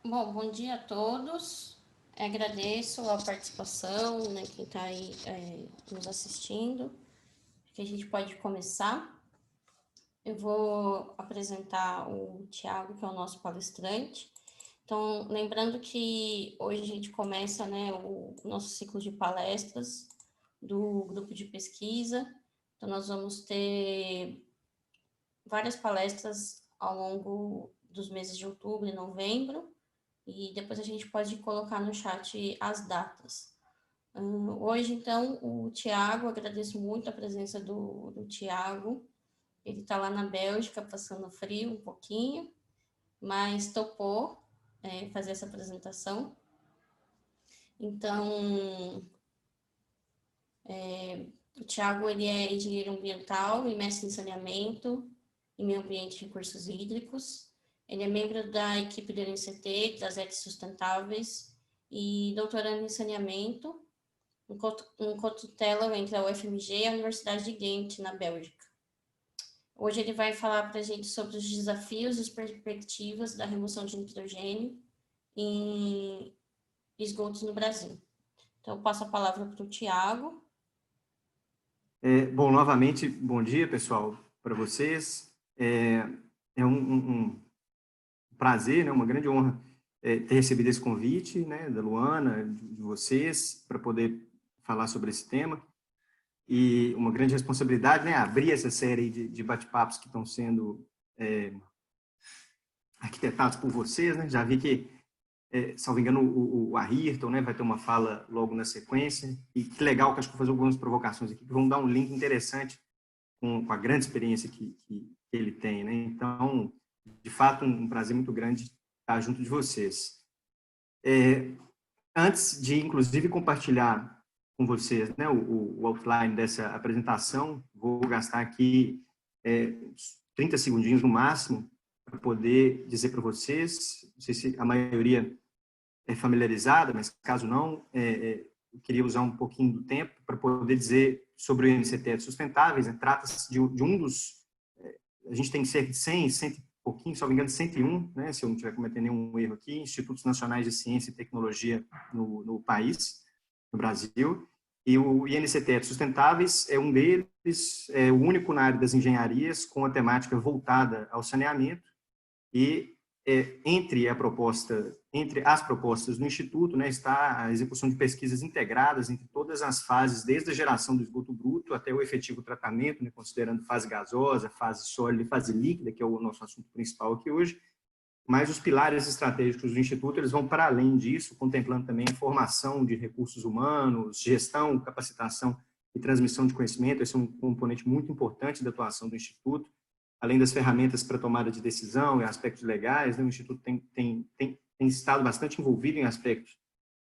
Bom dia a todos. Agradeço a participação, né, quem está aí nos assistindo. Que a gente pode começar. Eu vou apresentar o Tiago, que é o nosso palestrante. Então, lembrando que hoje a gente começa, né, o nosso ciclo de palestras do grupo de pesquisa. Então, nós vamos ter várias palestras ao longo dos meses de outubro e novembro. E depois a gente pode colocar no chat as datas. Hoje, então, o Tiago, agradeço muito a presença do Tiago. Ele está lá na Bélgica, passando frio um pouquinho, mas topou fazer essa apresentação. Então, o Tiago, ele é engenheiro ambiental e mestre em saneamento e meio ambiente e recursos hídricos. Ele é membro da equipe do NCT, das ETs sustentáveis, e doutorando em saneamento, um cotutelo entre a UFMG e a Universidade de Ghent, na Bélgica. Hoje ele vai falar para a gente sobre os desafios e as perspectivas da remoção de nitrogênio em esgotos no Brasil. Então, eu passo a palavra para o Tiago. Bom, novamente, bom dia, pessoal, para vocês. É um prazer, né, uma grande honra ter recebido esse convite, né, da Luana, de vocês, para poder falar sobre esse tema. E uma grande responsabilidade, né, abrir essa série de bate-papos que estão sendo arquitetados por vocês, né. Já vi que, salvo engano, o Ayrton, né, vai ter uma fala logo na sequência. E que legal, que acho que vou fazer algumas provocações aqui, que vão dar um link interessante com a grande experiência que ele tem, né? Então, de fato, um prazer muito grande estar junto de vocês. Antes de, inclusive, compartilhar com vocês, né, o outline dessa apresentação, vou gastar aqui 30 segundinhos no máximo para poder dizer para vocês, não sei se a maioria é familiarizada, mas caso não, eu queria usar um pouquinho do tempo para poder dizer sobre o NCT Sustentáveis. Né? Trata-se de um dos... A gente tem cerca de 100 e pouquinho, se não me engano, 101, né? Se eu não estiver cometendo nenhum erro aqui, Institutos Nacionais de Ciência e Tecnologia no país, no Brasil. E o INCT Sustentáveis é um deles, é o único na área das engenharias com a temática voltada ao saneamento. E entre as propostas do Instituto, né, está a execução de pesquisas integradas entre todas as fases, desde a geração do esgoto bruto até o efetivo tratamento, né, considerando fase gasosa, fase sólida e fase líquida, que é o nosso assunto principal aqui hoje. Mas os pilares estratégicos do Instituto, eles vão para além disso, contemplando também formação de recursos humanos, gestão, capacitação e transmissão de conhecimento. Esse é um componente muito importante da atuação do Instituto. Além das ferramentas para tomada de decisão e aspectos legais, né, o Instituto tem estado bastante envolvido em aspectos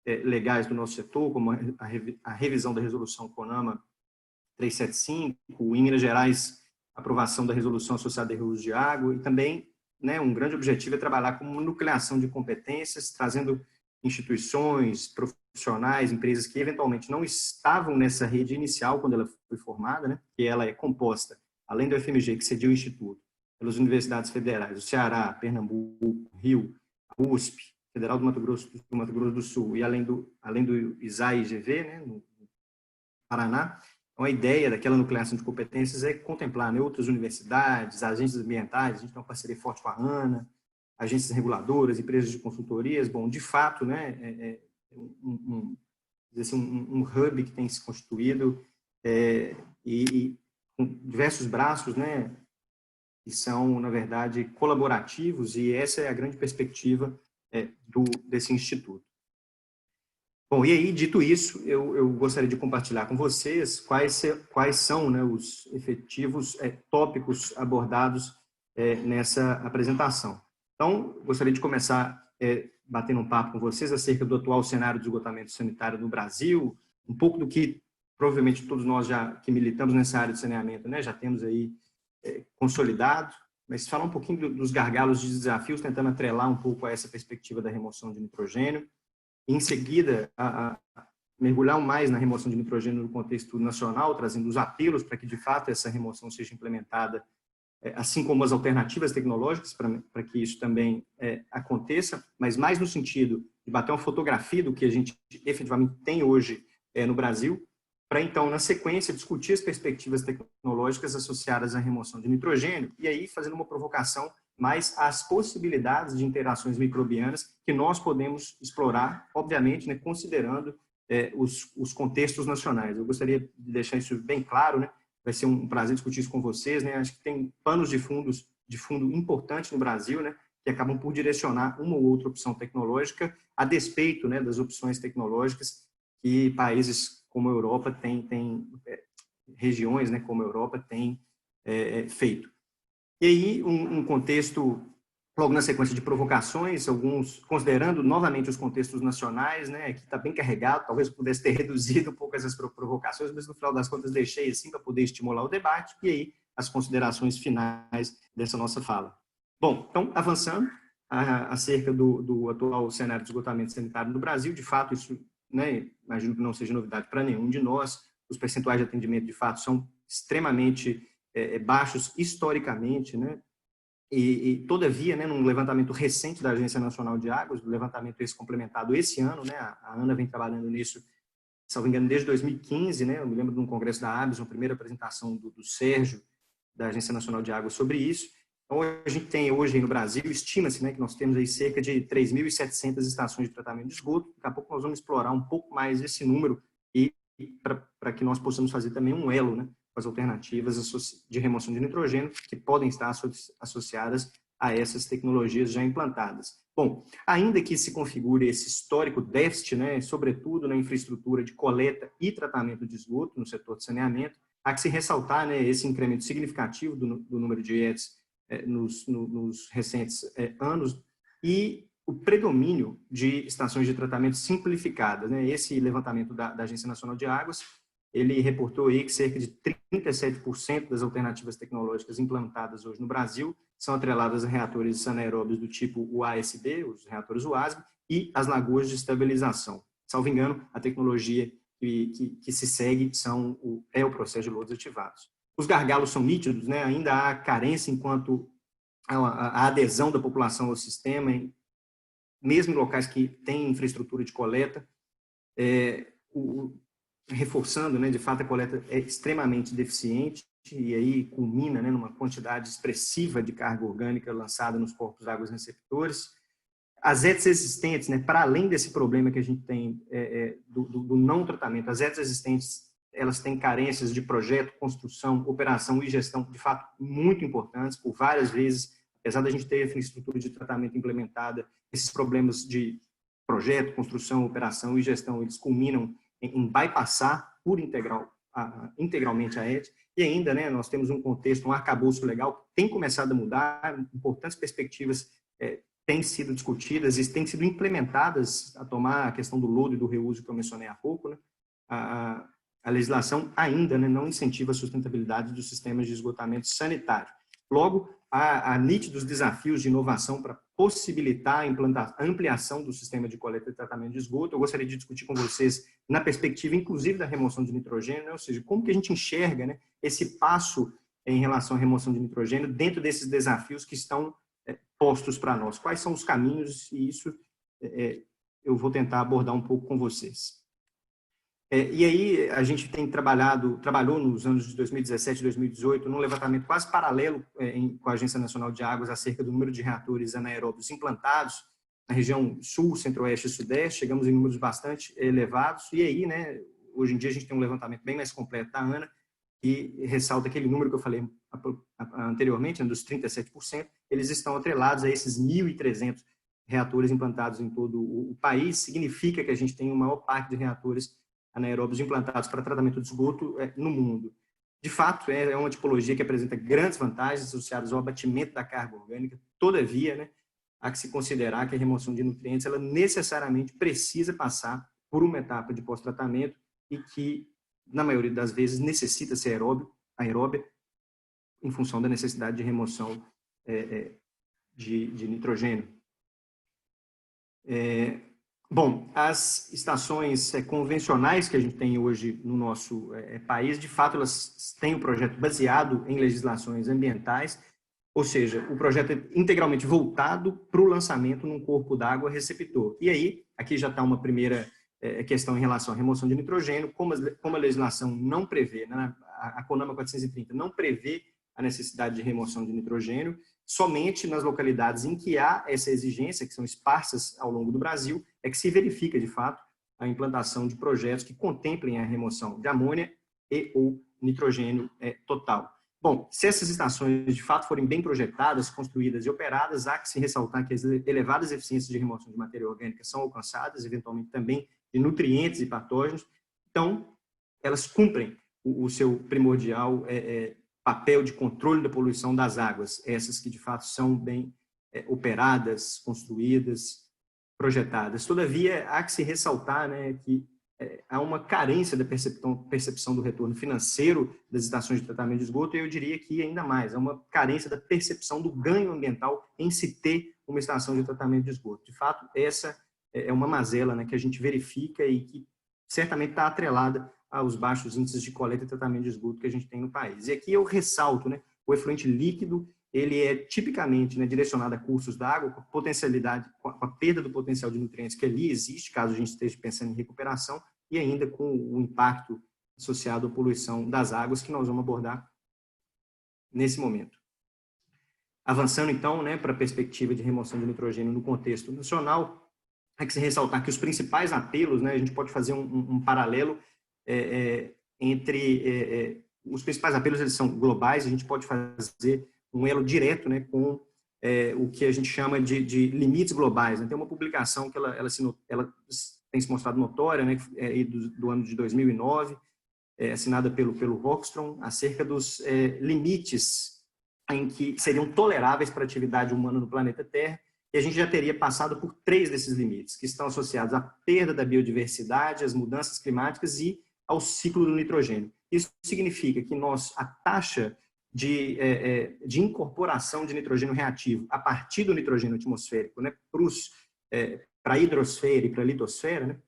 legais do nosso setor, como a revisão da resolução CONAMA 375, em Minas Gerais, a aprovação da resolução associada a reuso de água, e também, né, um grande objetivo é trabalhar com uma nucleação de competências, trazendo instituições, profissionais, empresas que eventualmente não estavam nessa rede inicial quando ela foi formada, né, que ela é composta, além do FMG, que cedia o Instituto, pelas universidades federais, do Ceará, Pernambuco, Rio, USP, Federal do Mato Grosso do Sul, e além do ISAE-GV, né, no Paraná. Então, a ideia daquela nucleação de competências é contemplar, né, outras universidades, agências ambientais. A gente tem uma parceria forte com a ANA, agências reguladoras, empresas de consultorias. Bom, de fato, né, um hub que tem se constituído e com diversos braços, né, que são, na verdade, colaborativos, e essa é a grande perspectiva desse instituto. Bom, e aí, dito isso, eu gostaria de compartilhar com vocês quais são, né, os efetivos tópicos abordados nessa apresentação. Então, gostaria de começar batendo um papo com vocês acerca do atual cenário de esgotamento sanitário no Brasil, um pouco do que provavelmente todos nós já que militamos nessa área de saneamento, né, já temos aí consolidado, mas falar um pouquinho dos gargalos de desafios, tentando atrelar um pouco a essa perspectiva da remoção de nitrogênio. Em seguida, mergulhar mais na remoção de nitrogênio no contexto nacional, trazendo os apelos para que, de fato, essa remoção seja implementada assim como as alternativas tecnológicas para que isso também aconteça, mas mais no sentido de bater uma fotografia do que a gente efetivamente tem hoje no Brasil, para então, na sequência, discutir as perspectivas tecnológicas associadas à remoção de nitrogênio, e aí fazendo uma provocação mais às possibilidades de interações microbianas que nós podemos explorar, obviamente, né, considerando os contextos nacionais. Eu gostaria de deixar isso bem claro, né? Vai ser um prazer discutir isso com vocês, né? Acho que tem panos de fundo importante no Brasil, né? Que acabam por direcionar uma ou outra opção tecnológica a despeito, né, das opções tecnológicas que países como a Europa têm regiões, né, como a Europa tem feito. E aí, um contexto, logo na sequência de provocações, alguns, considerando novamente os contextos nacionais, né, que está bem carregado, talvez eu pudesse ter reduzido um pouco essas provocações, mas no final das contas deixei assim para poder estimular o debate, e aí as considerações finais dessa nossa fala. Bom, então, avançando acerca do atual cenário de esgotamento sanitário no Brasil, de fato, isso, né, imagino que não seja novidade para nenhum de nós, os percentuais de atendimento, de fato, são extremamente baixos historicamente, né? E todavia, né, num levantamento recente da Agência Nacional de Águas, do levantamento esse complementado esse ano, né, a Ana vem trabalhando nisso, se não me engano, desde 2015, né, eu me lembro de um congresso da ABS, uma primeira apresentação do Sérgio, da Agência Nacional de Águas, sobre isso. Então, a gente tem hoje no Brasil, estima-se, né, que nós temos aí cerca de 3.700 estações de tratamento de esgoto. Daqui a pouco nós vamos explorar um pouco mais esse número e para que nós possamos fazer também um elo, né, com as alternativas de remoção de nitrogênio que podem estar associadas a essas tecnologias já implantadas. Bom, ainda que se configure esse histórico déficit, né, sobretudo na infraestrutura de coleta e tratamento de esgoto no setor de saneamento, há que se ressaltar, né, esse incremento significativo do número de ETs nos recentes anos e o predomínio de estações de tratamento simplificadas, né? Esse levantamento da Agência Nacional de Águas, ele reportou aí que cerca de 37% das alternativas tecnológicas implantadas hoje no Brasil são atreladas a reatores anaeróbios do tipo UASB, os reatores UASB, e as lagoas de estabilização. Salvo engano, a tecnologia que se segue é o processo de lodos ativados. Os gargalos são nítidos, né? Ainda há carência enquanto a adesão da população ao sistema, mesmo em locais que têm infraestrutura de coleta, reforçando, né, de fato, a coleta é extremamente deficiente e aí culmina, né, numa quantidade expressiva de carga orgânica lançada nos corpos d'água receptores. As ETs existentes, né, para além desse problema que a gente tem do não tratamento, as ETs existentes, elas têm carências de projeto, construção, operação e gestão, de fato, muito importantes, por várias vezes, apesar da gente ter a infraestrutura de tratamento implementada, esses problemas de projeto, construção, operação e gestão, eles culminam em bypassar integralmente a ET, e ainda, né, nós temos um contexto, um arcabouço legal que tem começado a mudar, importantes perspectivas têm sido discutidas e têm sido implementadas a tomar a questão do lodo e do reuso que eu mencionei há pouco, né? A legislação ainda, né, não incentiva a sustentabilidade dos sistemas de esgotamento sanitário. Logo, há nítidos desafios de inovação para possibilitar a ampliação do sistema de coleta e tratamento de esgoto. Eu gostaria de discutir com vocês na perspectiva, inclusive, da remoção de nitrogênio, né? Ou seja, como que a gente enxerga, né, esse passo em relação à remoção de nitrogênio dentro desses desafios que estão postos para nós. Quais são os caminhos? E isso eu vou tentar abordar um pouco com vocês. E aí a gente trabalhou nos anos de 2017 e 2018 num levantamento quase paralelo com a Agência Nacional de Águas acerca do número de reatores anaeróbios implantados na região sul, centro-oeste e sudeste. Chegamos em números bastante elevados. E aí, né, hoje em dia a gente tem um levantamento bem mais completo da ANA que ressalta aquele número que eu falei anteriormente, né, dos 37%, eles estão atrelados a esses 1.300 reatores implantados em todo o país. Significa que a gente tem uma maior parte de reatores anaeróbios implantados para tratamento de esgoto no mundo. De fato, é uma tipologia que apresenta grandes vantagens associadas ao abatimento da carga orgânica. Todavia, né, há que se considerar que a remoção de nutrientes ela necessariamente precisa passar por uma etapa de pós-tratamento e que, na maioria das vezes, necessita ser aeróbia em função da necessidade de remoção de nitrogênio. Bom, as estações convencionais que a gente tem hoje no nosso país, de fato, elas têm o projeto baseado em legislações ambientais, ou seja, o projeto é integralmente voltado para o lançamento num corpo d'água receptor. E aí, aqui já está uma primeira questão em relação à remoção de nitrogênio, como a legislação não prevê, né, a CONAMA 430 não prevê a necessidade de remoção de nitrogênio, somente nas localidades em que há essa exigência, que são esparsas ao longo do Brasil, é que se verifica, de fato, a implantação de projetos que contemplem a remoção de amônia e ou nitrogênio total. Bom, se essas estações de fato forem bem projetadas, construídas e operadas, há que se ressaltar que as elevadas eficiências de remoção de matéria orgânica são alcançadas, eventualmente também de nutrientes e patógenos. Então, elas cumprem o seu primordial papel de controle da poluição das águas, essas que de fato são bem operadas, construídas, projetadas. Todavia, há que se ressaltar, né, que há uma carência da percepção do retorno financeiro das estações de tratamento de esgoto, e eu diria que ainda mais, há uma carência da percepção do ganho ambiental em se ter uma estação de tratamento de esgoto. De fato, essa é uma mazela, né, que a gente verifica e que certamente está atrelada aos baixos índices de coleta e tratamento de esgoto que a gente tem no país. E aqui eu ressalto, né, o efluente líquido, ele é tipicamente, né, direcionado a cursos d'água, com a potencialidade, com a perda do potencial de nutrientes que ali existe, caso a gente esteja pensando em recuperação, e ainda com o impacto associado à poluição das águas, que nós vamos abordar nesse momento. Avançando, então, né, para a perspectiva de remoção de nitrogênio no contexto nacional, há que se ressaltar que os principais apelos, né, a gente pode fazer um paralelo entre os principais apelos, eles são globais, a gente pode fazer um elo direto, né, com o que a gente chama de limites globais. Né? Tem uma publicação que ela tem se mostrado notória, né, do ano de 2009, assinada pelo Rockstrom, acerca dos limites em que seriam toleráveis para a atividade humana no planeta Terra, e a gente já teria passado por 3 desses limites, que estão associados à perda da biodiversidade, às mudanças climáticas e ao ciclo do nitrogênio. Isso significa que a taxa de incorporação de nitrogênio reativo a partir do nitrogênio atmosférico, né, para a hidrosfera e para a litosfera, né,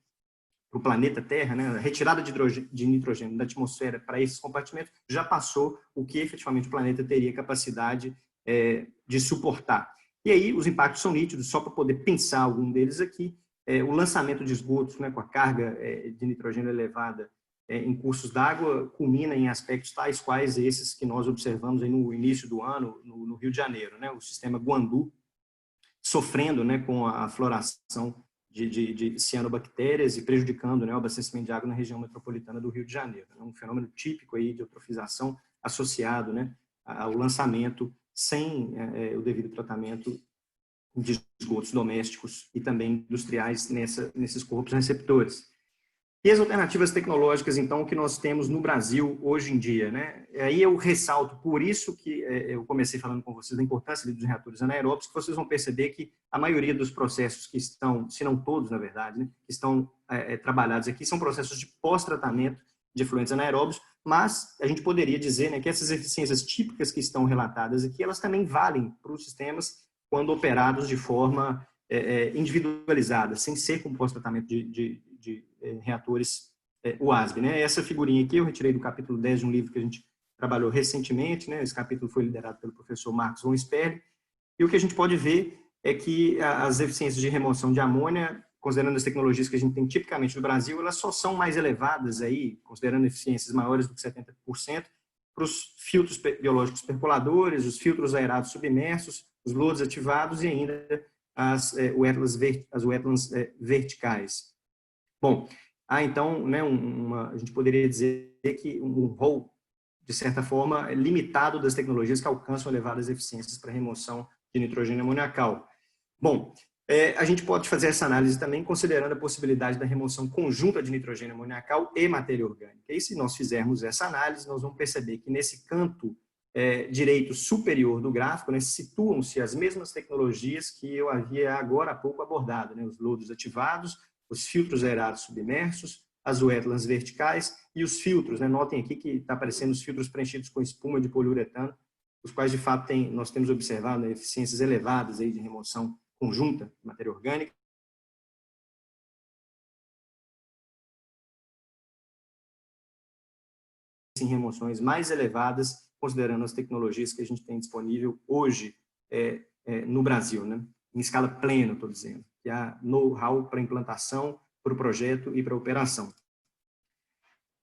para o planeta Terra, né, a retirada de nitrogênio da atmosfera para esses compartimentos já passou o que efetivamente o planeta teria capacidade de suportar. E aí os impactos são nítidos, só para poder pensar algum deles aqui, o lançamento de esgotos, né, com a carga de nitrogênio elevada em cursos d'água culmina em aspectos tais quais esses que nós observamos aí no início do ano no Rio de Janeiro, né, o sistema Guandu sofrendo, né, com a floração de cianobactérias e prejudicando, né, o abastecimento de água na região metropolitana do Rio de Janeiro. É um fenômeno típico aí de eutrofização associado, né, ao lançamento sem o devido tratamento de esgotos domésticos e também industriais nesses corpos receptores. E as alternativas tecnológicas, então, que nós temos no Brasil hoje em dia, né? Aí eu ressalto, por isso que eu comecei falando com vocês da importância dos reatores anaeróbicos, que vocês vão perceber que a maioria dos processos que estão, se não todos, na verdade, né, que estão trabalhados aqui, são processos de pós-tratamento de efluentes anaeróbios, mas a gente poderia dizer, né, que essas eficiências típicas que estão relatadas aqui, elas também valem para os sistemas quando operados de forma individualizada, sem ser com pós-tratamento de reatores UASB. Né? Essa figurinha aqui eu retirei do capítulo 10 de um livro que a gente trabalhou recentemente, né? Esse capítulo foi liderado pelo professor Marcos von Sperling, e o que a gente pode ver é que as eficiências de remoção de amônia, considerando as tecnologias que a gente tem tipicamente no Brasil, elas só são mais elevadas, aí, considerando eficiências maiores do que 70%, para os filtros biológicos percoladores, os filtros aerados submersos, os lodos ativados e ainda as wetlands verticais. Bom, há então, né, a gente poderia dizer que um rol, de certa forma, limitado das tecnologias que alcançam elevadas eficiências para remoção de nitrogênio amoniacal. Bom, a gente pode fazer essa análise também considerando a possibilidade da remoção conjunta de nitrogênio amoniacal e matéria orgânica. E se nós fizermos essa análise, nós vamos perceber que nesse canto direito superior do gráfico, né, situam-se as mesmas tecnologias que eu havia agora há pouco abordado, né, os lodos ativados, os filtros aerados submersos, as wetlands verticais e os filtros. Né? Notem aqui que está aparecendo os filtros preenchidos com espuma de poliuretano, os quais, de fato, nós temos observado, né, eficiências elevadas aí de remoção conjunta de matéria orgânica. em remoções mais elevadas, considerando as tecnologias que a gente tem disponível hoje no Brasil, né? Em escala plena, estou dizendo, que há know-how para implantação, para o projeto e para a operação.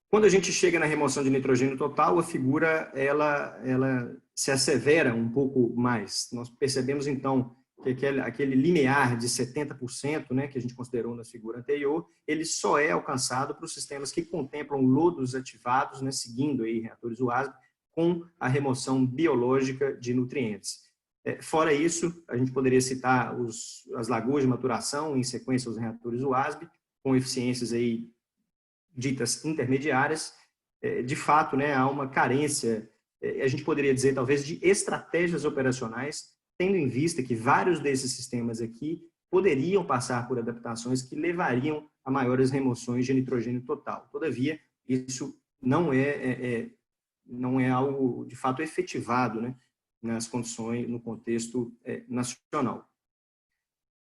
Quando a gente chega na remoção de nitrogênio total, a figura ela se assevera um pouco mais. Nós percebemos, então, que aquele limiar de 70%, né, que a gente considerou na figura anterior, ele só é alcançado para os sistemas que contemplam lodos ativados, né, seguindo aí reatores UASB, com a remoção biológica de nutrientes. Fora isso, a gente poderia citar as lagoas de maturação, em sequência aos reatores UASB, com eficiências aí ditas intermediárias. De fato, né, há uma carência, a gente poderia dizer, talvez, de estratégias operacionais, tendo em vista que vários desses sistemas aqui poderiam passar por adaptações que levariam a maiores remoções de nitrogênio total. Todavia, isso não é algo, de fato, efetivado, né, nas condições, no contexto nacional.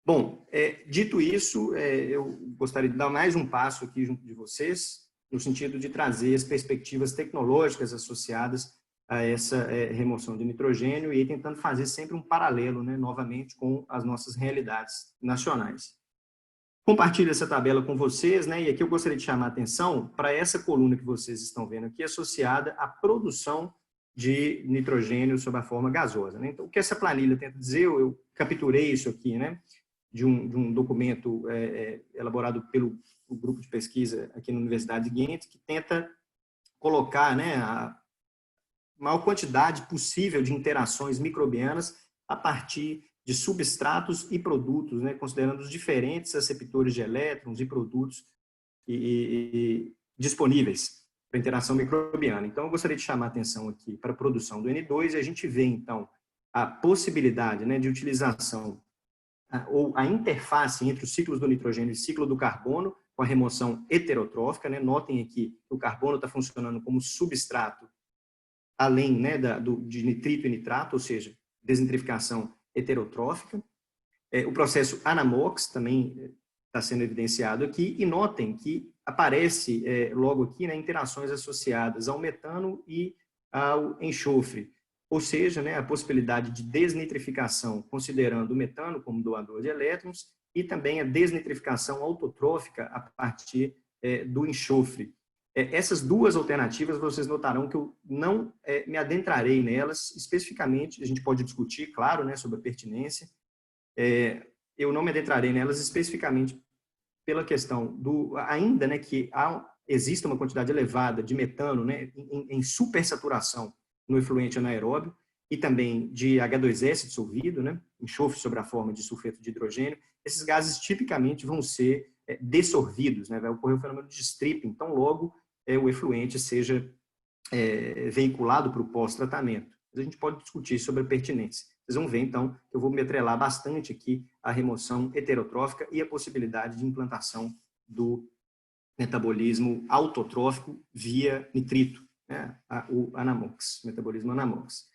Bom, dito isso, eu gostaria de dar mais um passo aqui junto de vocês, no sentido de trazer as perspectivas tecnológicas associadas a essa remoção de nitrogênio e tentando fazer sempre um paralelo, né, novamente, com as nossas realidades nacionais. Compartilho essa tabela com vocês, né, e aqui eu gostaria de chamar a atenção para essa coluna que vocês estão vendo aqui, associada à produção de nitrogênio sob a forma gasosa, né? Então, o que essa planilha tenta dizer, eu capturei isso aqui, né, de um documento elaborado pelo grupo de pesquisa aqui na Universidade de Ghent, que tenta colocar, né, a maior quantidade possível de interações microbianas a partir de substratos e produtos, né, considerando os diferentes receptores de elétrons e produtos disponíveis para interação microbiana. Então, eu gostaria de chamar a atenção aqui para a produção do N2, e a gente vê, então, a possibilidade, né, de utilização ou a interface entre os ciclos do nitrogênio e o ciclo do carbono, com a remoção heterotrófica, né? Notem aqui que o carbono está funcionando como substrato, além, né, de nitrito e nitrato, ou seja, desnitrificação heterotrófica. O processo Anamox também está sendo evidenciado aqui, e notem que aparece logo aqui, né, interações associadas ao metano e ao enxofre, ou seja, né, a possibilidade de desnitrificação, considerando o metano como doador de elétrons, e também a desnitrificação autotrófica a partir do enxofre. Essas duas alternativas, vocês notarão que eu não me adentrarei nelas especificamente, a gente pode discutir, claro, né, sobre a pertinência, eu não me adentrarei nelas especificamente pela questão ainda, né, que existe uma quantidade elevada de metano, né, em supersaturação no efluente anaeróbio, e também de H2S dissolvido, né, enxofre sobre a forma de sulfeto de hidrogênio. Esses gases tipicamente vão ser dessorvidos, né, vai ocorrer o fenômeno de stripping, então logo o efluente seja veiculado para o pós-tratamento. A gente pode discutir sobre a pertinência. Vocês vão ver, então, que eu vou me atrelar bastante aqui à remoção heterotrófica e a possibilidade de implantação do metabolismo autotrófico via nitrito, né, o Anamox, metabolismo Anamox.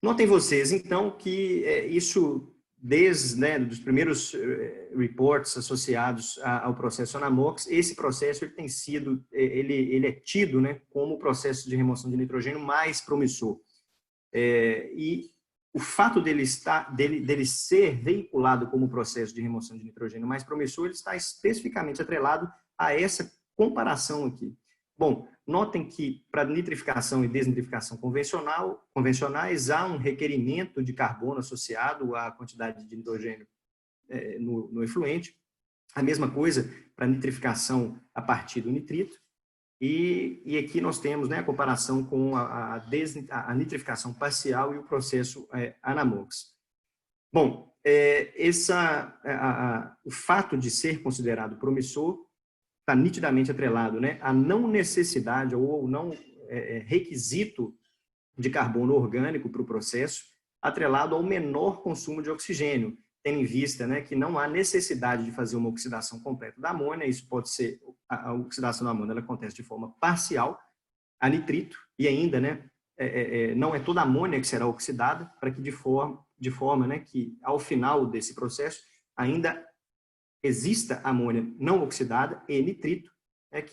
Notem vocês, então, que isso, desde, né, dos primeiros reports associados ao processo Anamox, esse processo ele tem sido, ele é tido, né, como o processo de remoção de nitrogênio mais promissor. E o fato dele ser veiculado como processo de remoção de nitrogênio mais promissor, ele está especificamente atrelado a essa comparação aqui. Bom, notem que para nitrificação e desnitrificação convencionais há um requerimento de carbono associado à quantidade de nitrogênio no efluente. A mesma coisa para nitrificação a partir do nitrito. E aqui nós temos, né, a comparação com a nitrificação parcial e o processo Anamox. Bom, o fato de ser considerado promissor está nitidamente atrelado, né, a não necessidade ou não requisito de carbono orgânico para o processo, atrelado ao menor consumo de oxigênio, tendo em vista, né, que não há necessidade de fazer uma oxidação completa da amônia. Isso pode ser, a oxidação da amônia ela acontece de forma parcial a nitrito, e ainda, né, não é toda a amônia que será oxidada, para que de forma, né, que ao final desse processo ainda exista amônia não oxidada e nitrito,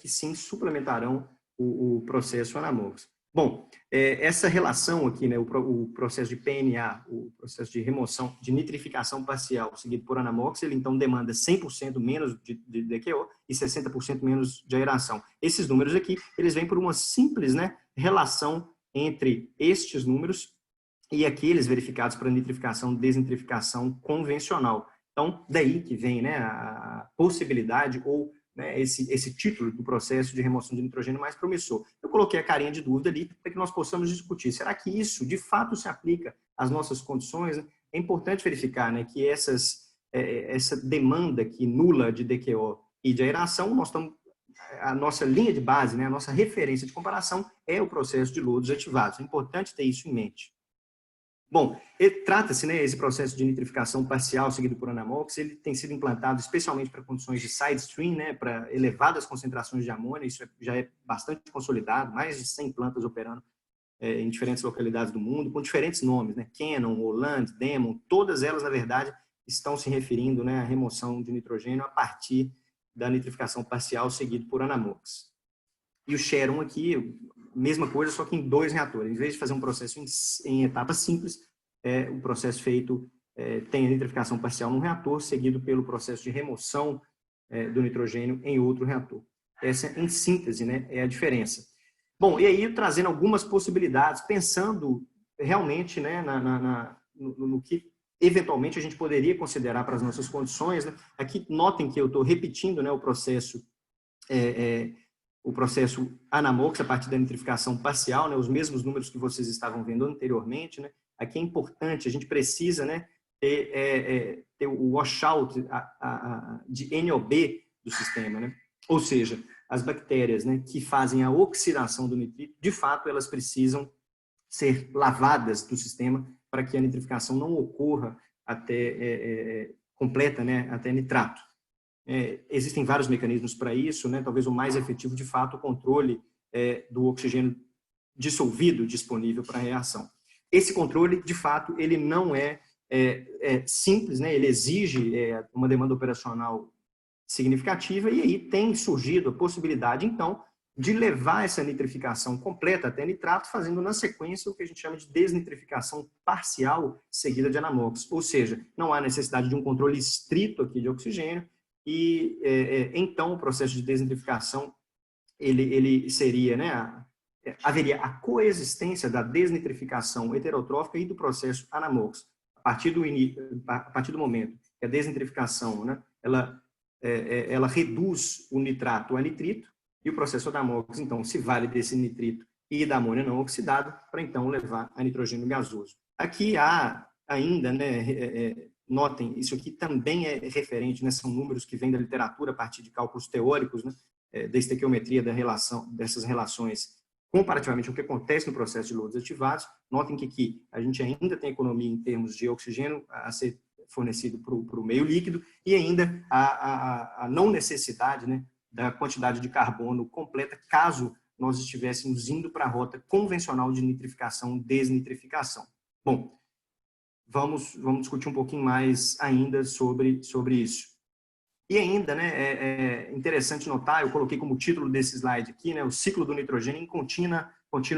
que sim suplementarão o processo Anamorphs. Bom, essa relação aqui, né, o processo de PNA, o processo de remoção, de nitrificação parcial, seguido por Anamorphs, ele então demanda 100% menos de DQO e 60% menos de aeração. Esses números aqui, eles vêm por uma simples, né, relação entre estes números e aqueles verificados para nitrificação, desnitrificação convencional. Então, daí que vem, né, a possibilidade ou, né, esse título do processo de remoção de nitrogênio mais promissor. Eu coloquei a carinha de dúvida ali para que nós possamos discutir. Será que isso, de fato, se aplica às nossas condições? É importante verificar, né, que essa demanda aqui nula de DQO e de aeração, a nossa linha de base, né, a nossa referência de comparação é o processo de lodos ativados. É importante ter isso em mente. Bom, trata-se, né, esse processo de nitrificação parcial seguido por Anamorphs, ele tem sido implantado especialmente para condições de side stream, né, para elevadas concentrações de amônia, isso já é bastante consolidado, mais de 100 plantas operando em diferentes localidades do mundo, com diferentes nomes, né, Canon, Holland, Demon, todas elas, na verdade, estão se referindo, né, à remoção de nitrogênio a partir da nitrificação parcial seguido por Anamorphs. E o Sharon aqui, mesma coisa, só que em 2 reatores. Em vez de fazer um processo em etapas simples, o processo feito tem a nitrificação parcial num reator, seguido pelo processo de remoção do nitrogênio em outro reator. Essa, em síntese, né, é a diferença. Bom, e aí trazendo algumas possibilidades, pensando realmente, né, no que eventualmente a gente poderia considerar para as nossas condições, né? Aqui notem que eu estou repetindo, né, o processo Anamorphs a partir da nitrificação parcial, né, os mesmos números que vocês estavam vendo anteriormente, né. Aqui é importante, a gente precisa, né, ter o washout de NOB do sistema, né? Ou seja, as bactérias, né, que fazem a oxidação do nitrito, de fato, elas precisam ser lavadas do sistema para que a nitrificação não ocorra até completa, né, até nitrato. Existem vários mecanismos para isso, né? Talvez o mais efetivo, de fato, o controle do oxigênio dissolvido disponível para a reação. Esse controle, de fato, ele não é simples, né? Ele exige uma demanda operacional significativa e aí tem surgido a possibilidade, então, de levar essa nitrificação completa até nitrato, fazendo na sequência o que a gente chama de desnitrificação parcial seguida de Anamorphs. Ou seja, não há necessidade de um controle estrito aqui de oxigênio, e então o processo de desnitrificação ele seria, né, haveria a coexistência da desnitrificação heterotrófica e do processo Anamorphs. A partir do momento que a desnitrificação, né, ela reduz o nitrato a nitrito, e o processo Anamorphs, então, se vale desse nitrito e da amônia não oxidada para então levar a nitrogênio gasoso. Aqui há ainda, né, notem, isso aqui também é referente, né, são números que vêm da literatura a partir de cálculos teóricos, né, da estequiometria dessas relações comparativamente ao que acontece no processo de lodos ativados. Notem que aqui a gente ainda tem economia em termos de oxigênio a ser fornecido para o meio líquido e ainda a não necessidade, né, da quantidade de carbono completa caso nós estivéssemos indo para a rota convencional de nitrificação, desnitrificação. Bom, vamos discutir um pouquinho mais ainda sobre isso. E ainda, né, é interessante notar, eu coloquei como título desse slide aqui, né, o ciclo do nitrogênio em contínua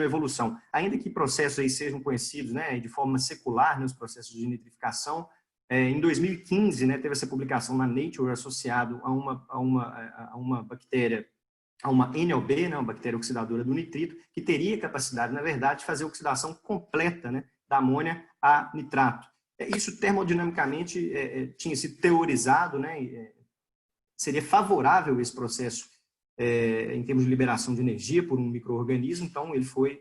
evolução. Ainda que processos aí sejam conhecidos, né, de forma secular, né, os processos de nitrificação, em 2015, né, teve essa publicação na Nature associado a uma bactéria, a uma NOB, né, uma bactéria oxidadora do nitrito, que teria capacidade, na verdade, de fazer a oxidação completa, né, da amônia a nitrato. Isso termodinamicamente tinha sido teorizado, né, seria favorável esse processo em termos de liberação de energia por um micro-organismo, então ele foi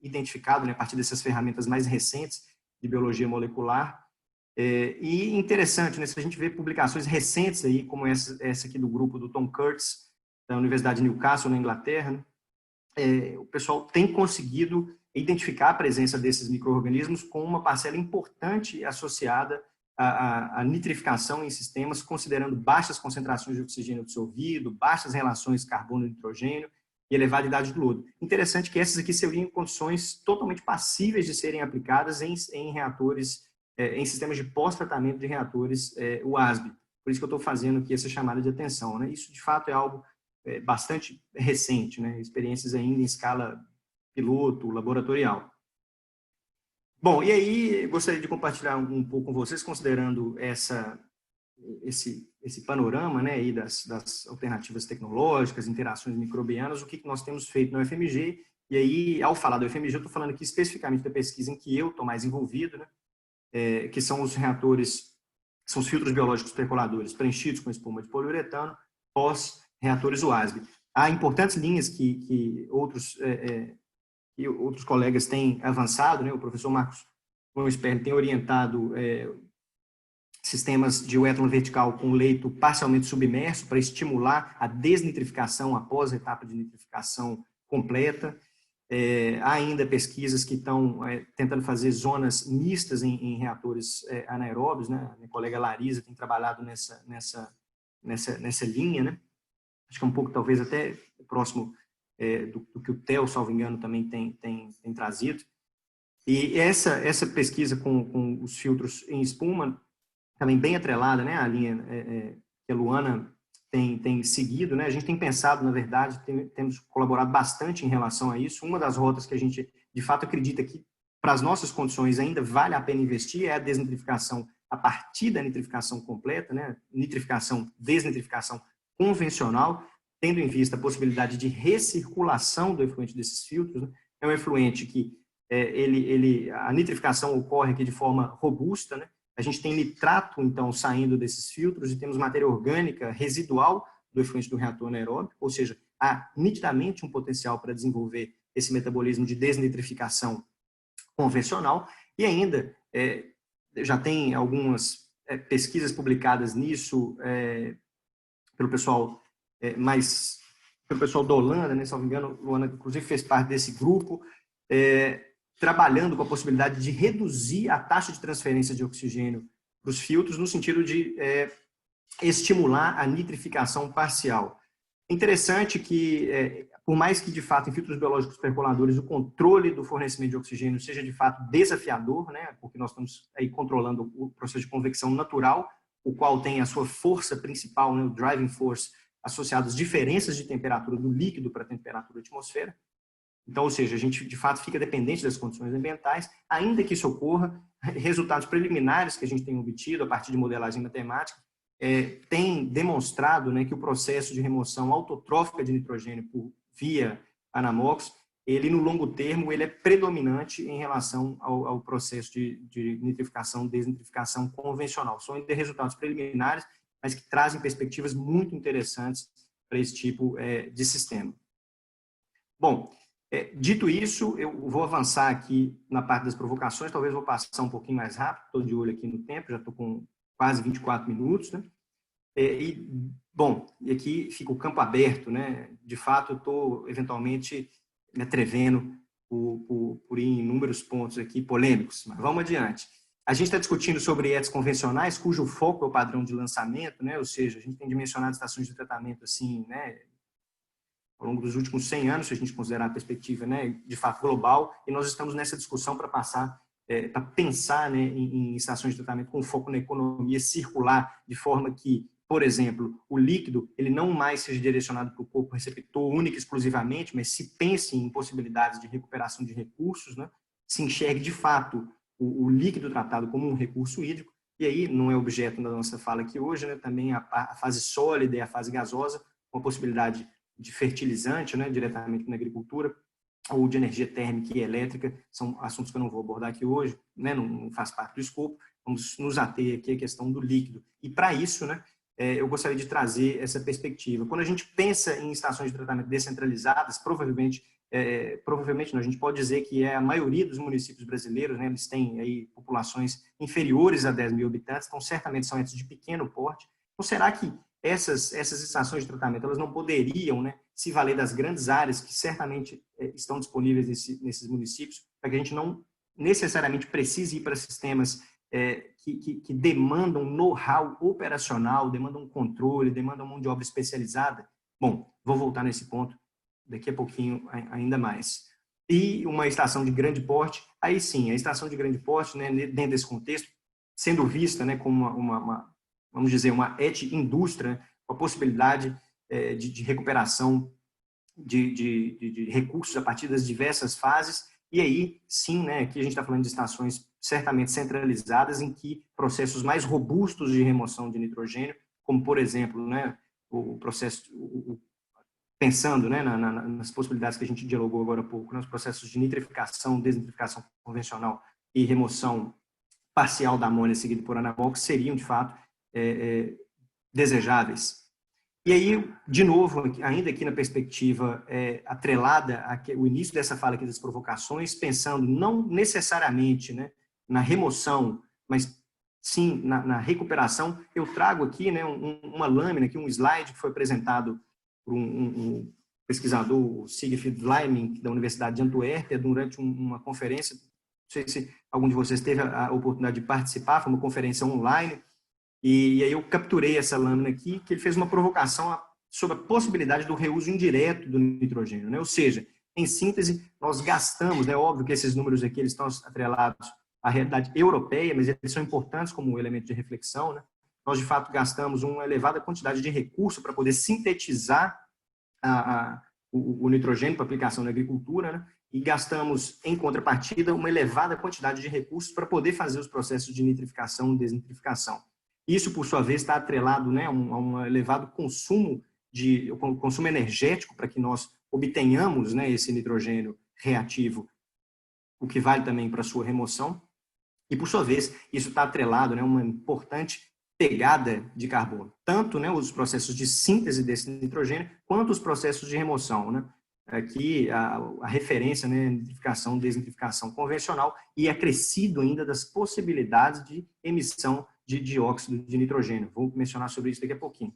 identificado, né, a partir dessas ferramentas mais recentes de biologia molecular. E interessante, né, se a gente vê publicações recentes aí, como essa aqui do grupo do Tom Kurtz, da Universidade de Newcastle, na Inglaterra, né, o pessoal tem conseguido identificar a presença desses micro-organismos com uma parcela importante associada à nitrificação em sistemas, considerando baixas concentrações de oxigênio absorvido, baixas relações carbono-nitrogênio e elevada idade do lodo. Interessante que essas aqui seriam condições totalmente passíveis de serem aplicadas em reatores, em sistemas de pós-tratamento de reatores UASB. Por isso que eu estou fazendo aqui essa chamada de atenção, né? Isso, de fato, é algo bastante recente, né? Experiências ainda em escala piloto, laboratorial. Bom, e aí gostaria de compartilhar um pouco com vocês, considerando esse panorama, né, aí das alternativas tecnológicas, interações microbianas, o que nós temos feito na UFMG. E aí, ao falar da UFMG, eu estou falando aqui especificamente da pesquisa em que eu estou mais envolvido, né, que são os reatores, são os filtros biológicos percoladores preenchidos com espuma de poliuretano, pós-reatores WASB. Há importantes linhas que outros colegas têm avançado, né, o professor Marcos Sperling tem orientado sistemas de wetland vertical com leito parcialmente submerso para estimular a desnitrificação após a etapa de nitrificação completa. Há ainda pesquisas que estão tentando fazer zonas mistas em reatores anaeróbios, né? A minha colega Larisa tem trabalhado nessa linha, né? Acho que é um pouco, talvez, até próximo do que o Theo, salvo engano, também tem trazido. E essa pesquisa com os filtros em espuma, também bem atrelada, né, a linha que a Luana tem seguido, né, a gente tem pensado, na verdade, temos colaborado bastante em relação a isso. Uma das rotas que a gente, de fato, acredita que, para as nossas condições, ainda vale a pena investir é a desnitrificação a partir da nitrificação completa, né, nitrificação, desnitrificação convencional, tendo em vista a possibilidade de recirculação do efluente desses filtros, né. É um efluente que a nitrificação ocorre aqui de forma robusta, né. A gente tem nitrato, então, saindo desses filtros e temos matéria orgânica residual do efluente do reator anaeróbico, ou seja, há nitidamente um potencial para desenvolver esse metabolismo de desnitrificação convencional. E ainda, já tem algumas pesquisas publicadas nisso pelo pessoal pelo pessoal da Holanda, né, se não me engano, a Luana, inclusive, fez parte desse grupo, trabalhando com a possibilidade de reduzir a taxa de transferência de oxigênio para os filtros, no sentido de estimular a nitrificação parcial. Interessante que, por mais que, de fato, em filtros biológicos percoladores, o controle do fornecimento de oxigênio seja, de fato, desafiador, né, porque nós estamos aí controlando o processo de convecção natural, o qual tem a sua força principal, né, o driving force, associado às diferenças de temperatura do líquido para a temperatura da atmosfera. Então, ou seja, a gente, de fato, fica dependente das condições ambientais, ainda que isso ocorra. Resultados preliminares que a gente tem obtido a partir de modelagem matemática têm demonstrado, né, que o processo de remoção autotrófica de nitrogênio via anamox, ele, no longo termo, ele é predominante em relação ao processo de nitrificação, desnitrificação convencional. São ainda resultados preliminares, mas que trazem perspectivas muito interessantes para esse tipo de sistema. Bom, dito isso, eu vou avançar aqui na parte das provocações, talvez vou passar um pouquinho mais rápido, estou de olho aqui no tempo, já estou com quase 24 minutos, né? Bom, e aqui fica o campo aberto, né? De fato, eu estou, eventualmente, me atrevendo por ir em inúmeros pontos aqui polêmicos, mas vamos adiante. A gente está discutindo sobre ETs convencionais, cujo foco é o padrão de lançamento, né? Ou seja, a gente tem dimensionado estações de tratamento assim, né, ao longo dos últimos 100 anos, se a gente considerar a perspectiva, né, de fato global, e nós estamos nessa discussão para pensar, né, em estações de tratamento com foco na economia circular, de forma que, por exemplo, o líquido ele não mais seja direcionado para o corpo receptor único e exclusivamente, mas se pense em possibilidades de recuperação de recursos, né, se enxergue de fato o líquido tratado como um recurso hídrico, e aí não é objeto da nossa fala aqui hoje, né, também a fase sólida e a fase gasosa, com a possibilidade de fertilizante, né, diretamente na agricultura, ou de energia térmica e elétrica, são assuntos que eu não vou abordar aqui hoje, né, não faz parte do escopo, vamos nos ater aqui à questão do líquido. E para isso, né, eu gostaria de trazer essa perspectiva. Quando a gente pensa em estações de tratamento descentralizadas, provavelmente não, a gente pode dizer que a maioria dos municípios brasileiros, né, eles têm aí populações inferiores a 10 mil habitantes, então certamente são entes de pequeno porte. Então, será que essas estações de tratamento elas não poderiam, né, se valer das grandes áreas que certamente estão disponíveis nesses municípios, para que a gente não necessariamente precise ir para sistemas que demandam know-how operacional, demandam controle, demandam mão de obra especializada? Bom, vou voltar nesse ponto daqui a pouquinho ainda mais. E uma estação de grande porte, aí sim, a estação de grande porte, né, dentro desse contexto, sendo vista, né, como vamos dizer, uma indústria, com a possibilidade de recuperação de recursos a partir das diversas fases. E aí, sim, né, aqui a gente está falando de estações certamente centralizadas em que processos mais robustos de remoção de nitrogênio, como, por exemplo, né, o processo, pensando, né, nas possibilidades que a gente dialogou agora há pouco, nos processos de nitrificação, desnitrificação convencional e remoção parcial da amônia seguida por anabol, que seriam, de fato, desejáveis. E aí, de novo, ainda aqui na perspectiva atrelada ao início dessa fala aqui das provocações, pensando não necessariamente, né, na remoção, mas sim na recuperação, eu trago aqui, né, uma lâmina, aqui, um slide que foi apresentado por um pesquisador, Siegfried Leiming, da Universidade de Antuérpia, durante uma conferência. Não sei se algum de vocês teve a oportunidade de participar, foi uma conferência online. E aí eu capturei essa lâmina aqui, que ele fez uma provocação sobre a possibilidade do reuso indireto do nitrogênio, né? Ou seja, em síntese, nós gastamos, né? Óbvio que esses números aqui eles estão atrelados à realidade europeia, mas eles são importantes como elemento de reflexão, né? Nós, de fato, gastamos uma elevada quantidade de recurso para poder sintetizar o nitrogênio para aplicação na agricultura, né? E gastamos, em contrapartida, uma elevada quantidade de recursos para poder fazer os processos de nitrificação e desnitrificação. Isso, por sua vez, está atrelado, né, a um elevado consumo energético para que nós obtenhamos, né, esse nitrogênio reativo, o que vale também para a sua remoção. E, por sua vez, isso está atrelado, né, a uma importante pegada de carbono. Tanto, né, os processos de síntese desse nitrogênio, quanto os processos de remoção, né? Aqui a referência, né, nitrificação, desnitrificação convencional, e acrescido ainda das possibilidades de emissão de dióxido de nitrogênio. Vou mencionar sobre isso daqui a pouquinho.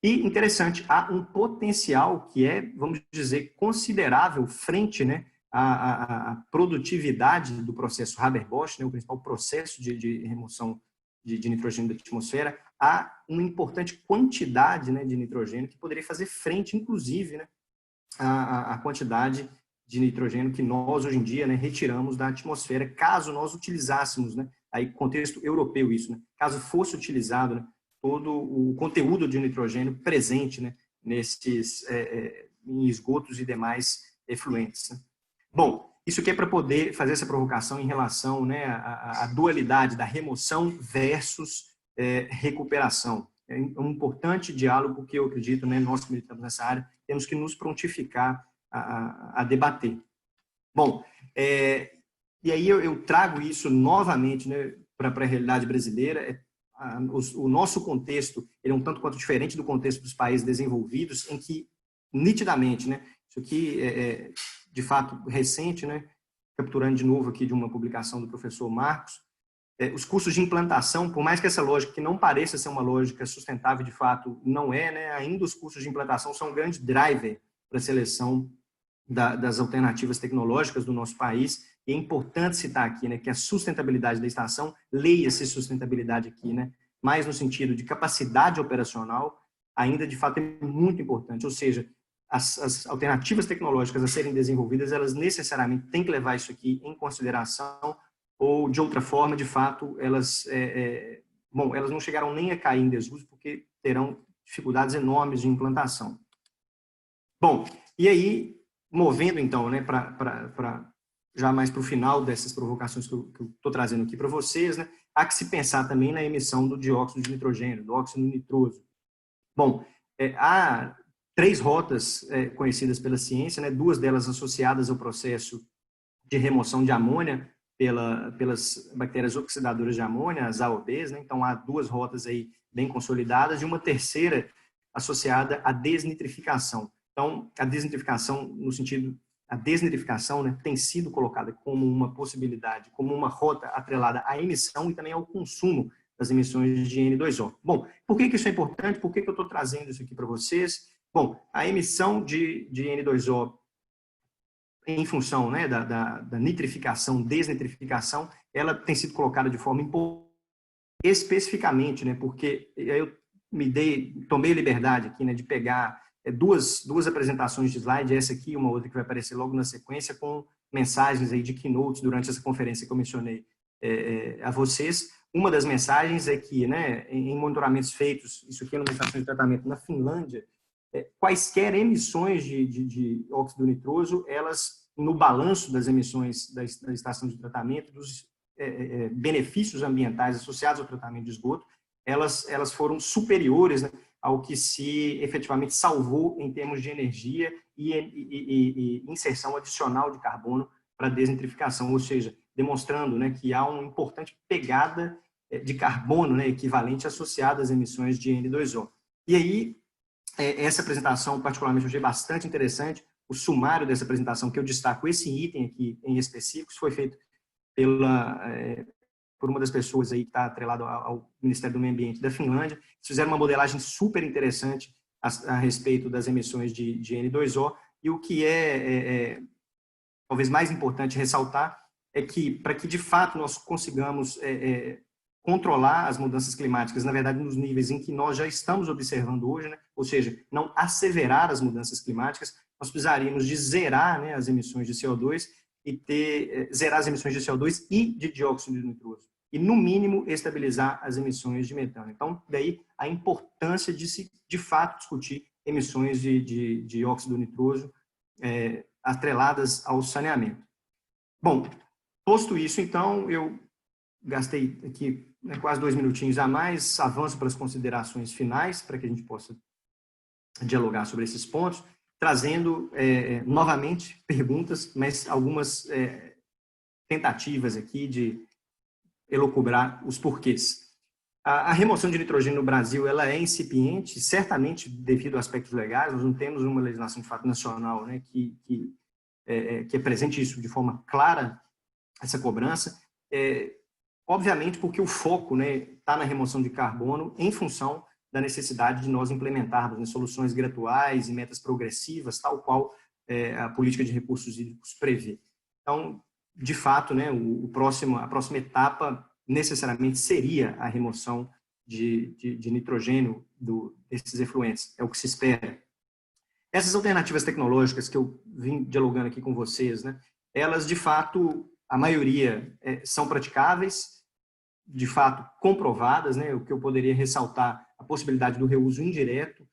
E, interessante, há um potencial que é, vamos dizer, considerável frente, né, à produtividade do processo Haber-Bosch, né, o principal processo de remoção de nitrogênio da atmosfera. Há uma importante quantidade, né, de nitrogênio que poderia fazer frente, inclusive, né, à quantidade de nitrogênio que nós, hoje em dia, né, retiramos da atmosfera, caso nós utilizássemos, né, aí contexto europeu isso, né, caso fosse utilizado, né, todo o conteúdo de nitrogênio presente, né, nesses em esgotos e demais efluentes, né. Bom, isso aqui é para poder fazer essa provocação em relação, né, à dualidade da remoção versus recuperação. É um importante diálogo que eu acredito, né, nós que militamos nessa área, temos que nos prontificar a debater. Bom, e aí eu trago isso novamente, né, para a realidade brasileira. O nosso contexto ele é um tanto quanto diferente do contexto dos países desenvolvidos, em que, nitidamente, né, isso aqui é de fato recente, né, capturando de novo aqui de uma publicação do professor Marcos, os custos de implantação, por mais que essa lógica que não pareça ser uma lógica sustentável, de fato não é, né, ainda os custos de implantação são um grande driver para a seleção das alternativas tecnológicas do nosso país. E é importante citar aqui, né, que a sustentabilidade da estação, leia-se sustentabilidade aqui, né, mais no sentido de capacidade operacional, ainda de fato é muito importante. Ou seja, as alternativas tecnológicas a serem desenvolvidas, elas necessariamente têm que levar isso aqui em consideração, ou de outra forma, de fato, elas não chegarão nem a cair em desuso, porque terão dificuldades enormes de implantação. Bom, e aí, movendo então, né, já mais para o final dessas provocações que eu estou trazendo aqui para vocês, né, há que se pensar também na emissão do dióxido de nitrogênio, do óxido nitroso. Bom, há 3 rotas conhecidas pela ciência, né, 2 delas associadas ao processo de remoção de amônia pelas bactérias oxidadoras de amônia, as AOBs, né? Então há 2 rotas aí bem consolidadas e uma terceira associada à desnitrificação. Então, a desnitrificação, a desnitrificação, né, tem sido colocada como uma possibilidade, como uma rota atrelada à emissão e também ao consumo das emissões de N2O. Bom, por que isso é importante? Por que eu estou trazendo isso aqui para vocês? Bom, a emissão de N2O em função, né, da nitrificação, desnitrificação, ela tem sido colocada de forma importante, especificamente, né, porque eu tomei a liberdade aqui, né, de pegar duas apresentações de slide, essa aqui e uma outra que vai aparecer logo na sequência, com mensagens aí de keynotes durante essa conferência que eu mencionei a vocês. Uma das mensagens é que, né, em monitoramentos feitos, isso aqui é uma estação de tratamento na Finlândia, quaisquer emissões de óxido nitroso, elas, no balanço das emissões da estação de tratamento, dos benefícios ambientais associados ao tratamento de esgoto, elas foram superiores, né, ao que se efetivamente salvou em termos de energia e inserção adicional de carbono para a desentrificação, ou seja, demonstrando, né, que há uma importante pegada de carbono, né, equivalente associada às emissões de N2O. E aí, essa apresentação, particularmente, eu achei bastante interessante. O sumário dessa apresentação, que eu destaco esse item aqui em específico, foi feito por uma das pessoas aí que está atrelada ao Ministério do Meio Ambiente da Finlândia. Eles fizeram uma modelagem super interessante a respeito das emissões de N2O, e o que talvez mais importante ressaltar é que, para que de fato nós consigamos controlar as mudanças climáticas, na verdade, nos níveis em que nós já estamos observando hoje, né? Ou seja, não asseverar as mudanças climáticas, nós precisaríamos de zerar, né, as emissões de CO2 e zerar as emissões de CO2 e de dióxido de nitroso. E, no mínimo, estabilizar as emissões de metano. Então, daí a importância de se, de fato, discutir emissões de dióxido nitroso atreladas ao saneamento. Bom, posto isso, então, eu gastei aqui, né, quase 2 minutinhos a mais, avanço para as considerações finais, para que a gente possa dialogar sobre esses pontos, trazendo novamente perguntas, mas algumas tentativas aqui de elocubrar os porquês. A remoção de nitrogênio no Brasil, ela é incipiente, certamente devido a aspectos legais. Nós não temos uma legislação de fato nacional, né, que apresente isso de forma clara, essa cobrança. Obviamente porque o foco, né, está na remoção de carbono em função da necessidade de nós implementarmos, né, soluções graduais e metas progressivas, tal qual a política de recursos hídricos prevê. Então, de fato, né, a próxima etapa necessariamente seria a remoção de nitrogênio desses efluentes, é o que se espera. Essas alternativas tecnológicas que eu vim dialogando aqui com vocês, né, elas, de fato, a maioria são praticáveis, de fato, comprovadas, né, o que eu poderia ressaltar, a possibilidade do reuso indireto,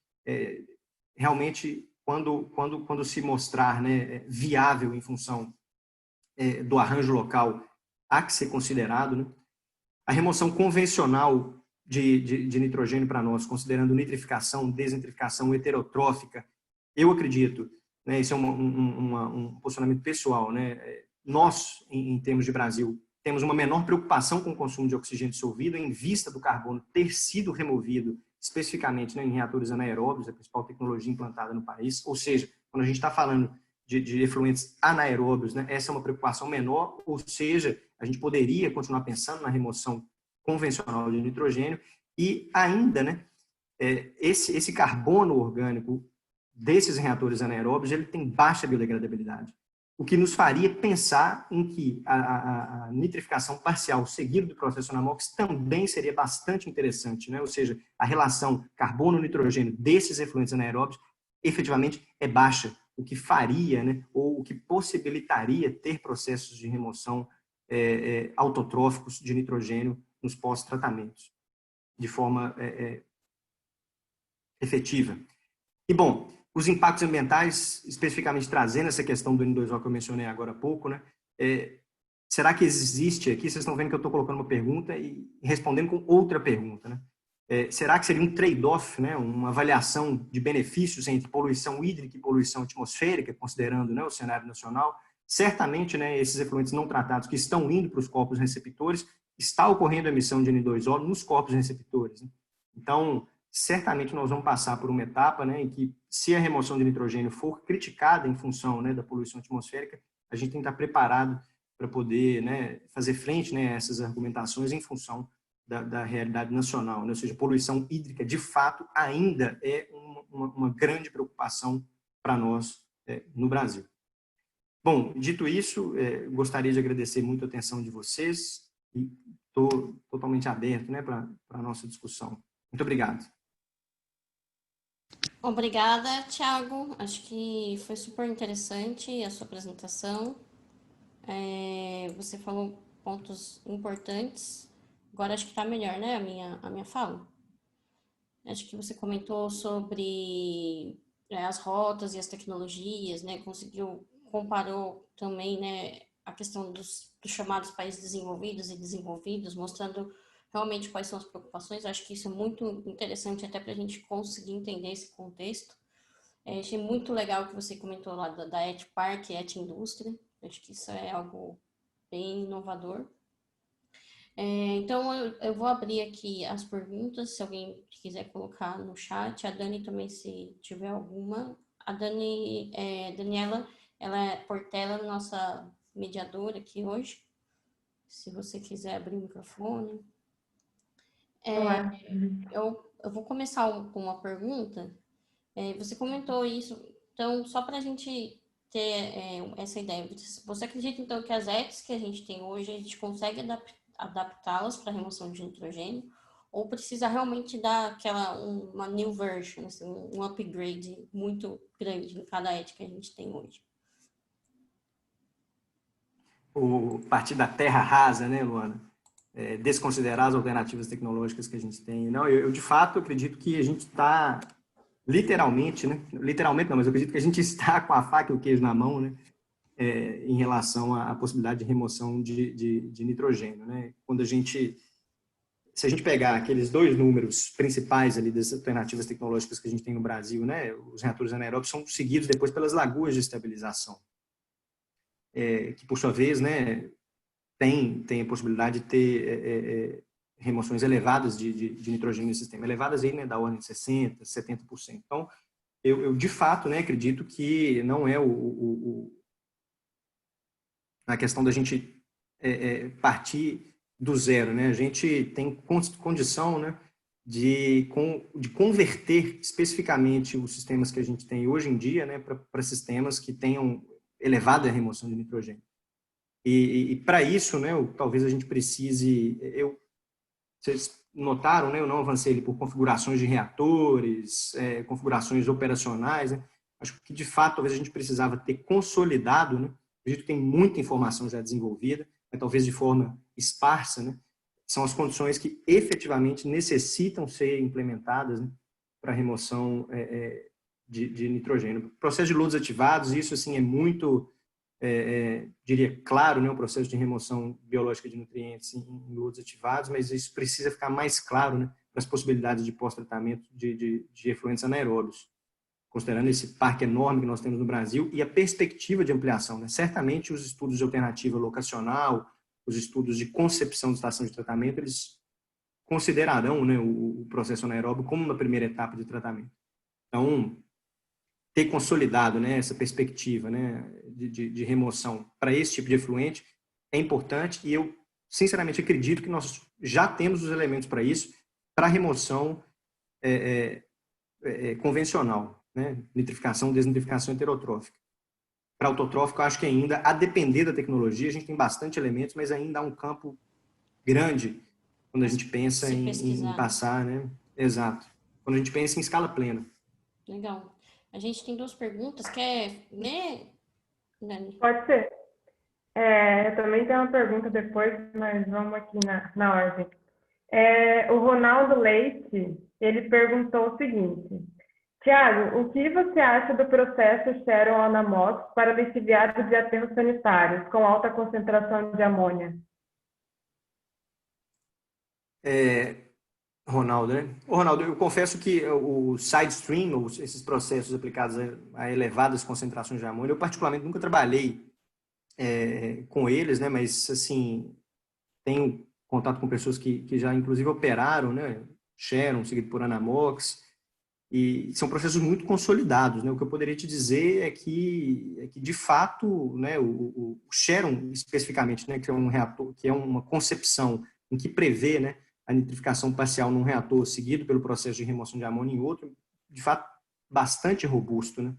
realmente, quando se mostrar, né, viável em função do arranjo local, há que ser considerado, né? A remoção convencional de nitrogênio para nós, considerando nitrificação, desentrificação heterotrófica, eu acredito, né, isso é um posicionamento pessoal, né, nós, em termos de Brasil, temos uma menor preocupação com o consumo de oxigênio dissolvido em vista do carbono ter sido removido especificamente, né, em reatores anaeróbios, a principal tecnologia implantada no país, ou seja, quando a gente está falando de efluentes anaeróbios, né, essa é uma preocupação menor, ou seja, a gente poderia continuar pensando na remoção convencional de nitrogênio e ainda, né, esse carbono orgânico desses reatores anaeróbios, ele tem baixa biodegradabilidade, o que nos faria pensar em que a nitrificação parcial seguida do processo Anamox também seria bastante interessante, né? Ou seja, a relação carbono-nitrogênio desses efluentes anaeróbios efetivamente é baixa, o que faria, né, ou o que possibilitaria ter processos de remoção autotróficos de nitrogênio nos pós-tratamentos, de forma efetiva. E, bom, os impactos ambientais, especificamente trazendo essa questão do N2O que eu mencionei agora há pouco, né, será que existe aqui, vocês estão vendo que eu estou colocando uma pergunta e respondendo com outra pergunta, né? Será que seria um trade-off, né, uma avaliação de benefícios entre poluição hídrica e poluição atmosférica, considerando, né, o cenário nacional? Certamente, né, esses efluentes não tratados que estão indo para os corpos receptores, está ocorrendo a emissão de N2O nos corpos receptores, né? Então, certamente nós vamos passar por uma etapa, né, em que, se a remoção de nitrogênio for criticada em função, né, da poluição atmosférica, a gente tem que estar preparado para poder, né, fazer frente, né, a essas argumentações em função da realidade nacional, né? Ou seja, poluição hídrica, de fato, ainda é uma grande preocupação para nós no Brasil. Bom, dito isso, gostaria de agradecer muito a atenção de vocês e estou totalmente aberto, né, para a nossa discussão. Muito obrigado. Obrigada, Thiago. Acho que foi super interessante a sua apresentação. Você falou pontos importantes. Agora acho que está melhor, né, a minha fala. Acho que você comentou sobre as rotas e as tecnologias, né? Comparou também, né, a questão dos chamados países desenvolvidos e desenvolvidos, mostrando realmente quais são as preocupações. Acho que isso é muito interessante até para a gente conseguir entender esse contexto. Achei muito legal o que você comentou lá da ET Park, ET Indústria. Acho que isso é algo bem inovador. Então, eu vou abrir aqui as perguntas, se alguém quiser colocar no chat. A Dani também, se tiver alguma. A Daniela, ela é Portela, nossa mediadora aqui hoje. Se você quiser abrir o microfone. Olá. Eu vou começar com uma pergunta. Você comentou isso, então, só para a gente ter essa ideia. Você acredita, então, que as ETs que a gente tem hoje, a gente consegue adaptá-las para remoção de nitrogênio? Ou precisa realmente dar uma new version, assim, um upgrade muito grande em cada ET que a gente tem hoje? Partir da terra rasa, né, Luana? Desconsiderar as alternativas tecnológicas que a gente tem. Não, eu de fato acredito que a gente está literalmente, né? Literalmente não, mas eu acredito que a gente está com a faca e o queijo na mão, né? Em relação à possibilidade de remoção de nitrogênio, né? Se a gente pegar aqueles dois números principais ali das alternativas tecnológicas que a gente tem no Brasil, né? Os reatores anaeróbicos são seguidos depois pelas lagoas de estabilização, que por sua vez, né? Tem a possibilidade de ter remoções elevadas de nitrogênio no sistema, elevadas aí, né, da ordem de 60%, 70%. Então, eu de fato, né, acredito que não é a questão da gente partir do zero, né? A gente tem condição, né, de converter especificamente os sistemas que a gente tem hoje em dia, né, para sistemas que tenham elevada remoção de nitrogênio. E para isso, né, talvez a gente precise... Vocês notaram, né, eu não avancei ali por configurações de reatores, configurações operacionais, né? Acho que, de fato, talvez a gente precisava ter consolidado, né? Acredito que tem muita informação já desenvolvida, mas talvez de forma esparsa, né? São as condições que efetivamente necessitam ser implementadas, né, para remoção de nitrogênio. O processo de lodos ativados, isso assim é muito... diria claro, né, o processo de remoção biológica de nutrientes em lodos ativados, mas isso precisa ficar mais claro, né, para as possibilidades de pós-tratamento de efluentes anaeróbios, considerando esse parque enorme que nós temos no Brasil e a perspectiva de ampliação, né? Certamente os estudos de alternativa locacional, os estudos de concepção de estação de tratamento, eles considerarão, né, o processo anaeróbio como uma primeira etapa de tratamento. Então, ter consolidado, né, essa perspectiva, né, de remoção para esse tipo de efluente é importante e eu, sinceramente, acredito que nós já temos os elementos para isso, para remoção convencional, né, nitrificação, desnitrificação heterotrófica. Para autotrófico, eu acho que ainda, a depender da tecnologia, a gente tem bastante elementos, mas ainda há um campo grande quando a gente pensa em passar, né? Exato. Quando a gente pensa em escala plena. Legal. A gente tem duas perguntas. Quer ler, Dani? Pode ser. Eu também tenho uma pergunta depois, mas vamos aqui na ordem. O Ronaldo Leite, ele perguntou o seguinte: Tiago, o que você acha do processo Sharon Anamox para lixiviado de aterros sanitários com alta concentração de amônia? Ronaldo, né? Ronaldo, eu confesso que o side stream, esses processos aplicados a elevadas concentrações de amônia, eu particularmente nunca trabalhei com eles, né? Mas, assim, tenho contato com pessoas que já, inclusive, operaram, né? Sharon, seguido por Anamox, e são processos muito consolidados, né? O que eu poderia te dizer é que de fato, né, o Sharon, especificamente, né, que é um reator, que é uma concepção em que prevê, né, a nitrificação parcial num reator seguido pelo processo de remoção de amônia em outro, de fato, bastante robusto, né?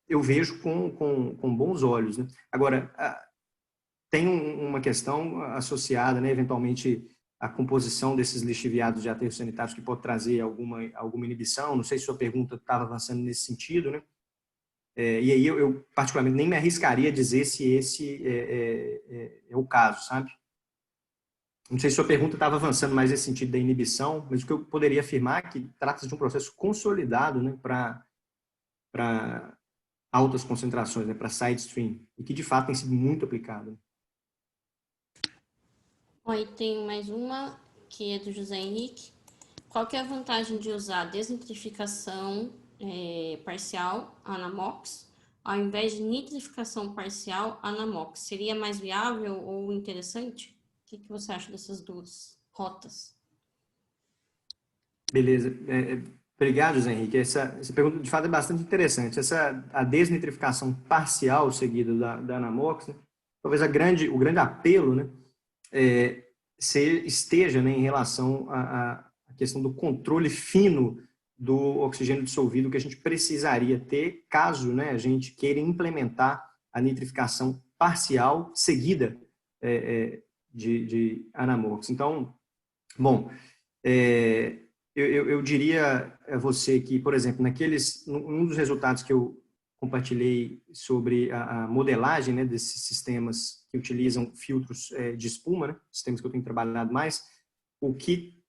Eu vejo com bons olhos, né? Agora, tem uma questão associada, né, eventualmente, à composição desses lixiviados de aterros sanitários que pode trazer alguma inibição. Não sei se sua pergunta estava avançando nesse sentido, né? E aí eu particularmente nem me arriscaria a dizer se esse é o caso, sabe? Não sei se sua pergunta estava avançando mais nesse sentido da inibição, mas o que eu poderia afirmar é que trata-se de um processo consolidado, né, para altas concentrações, né, para side stream, e que de fato tem sido muito aplicado. Aí tem mais uma, que é do José Henrique. Qual que é a vantagem de usar desnitrificação parcial, Anamox, ao invés de nitrificação parcial, Anamox? Seria mais viável ou interessante? O que você acha dessas duas rotas? Beleza. Obrigado, José Henrique. Essa pergunta, de fato, é bastante interessante. A desnitrificação parcial seguida da Anamox, né, talvez o grande apelo, né, esteja, né, em relação à questão do controle fino do oxigênio dissolvido que a gente precisaria ter caso, né, a gente queira implementar a nitrificação parcial seguida de Anamox. Então, bom, eu diria a você que, por exemplo, um dos resultados que eu compartilhei sobre a modelagem, né, desses sistemas que utilizam filtros de espuma, né, sistemas que eu tenho trabalhado mais, o que,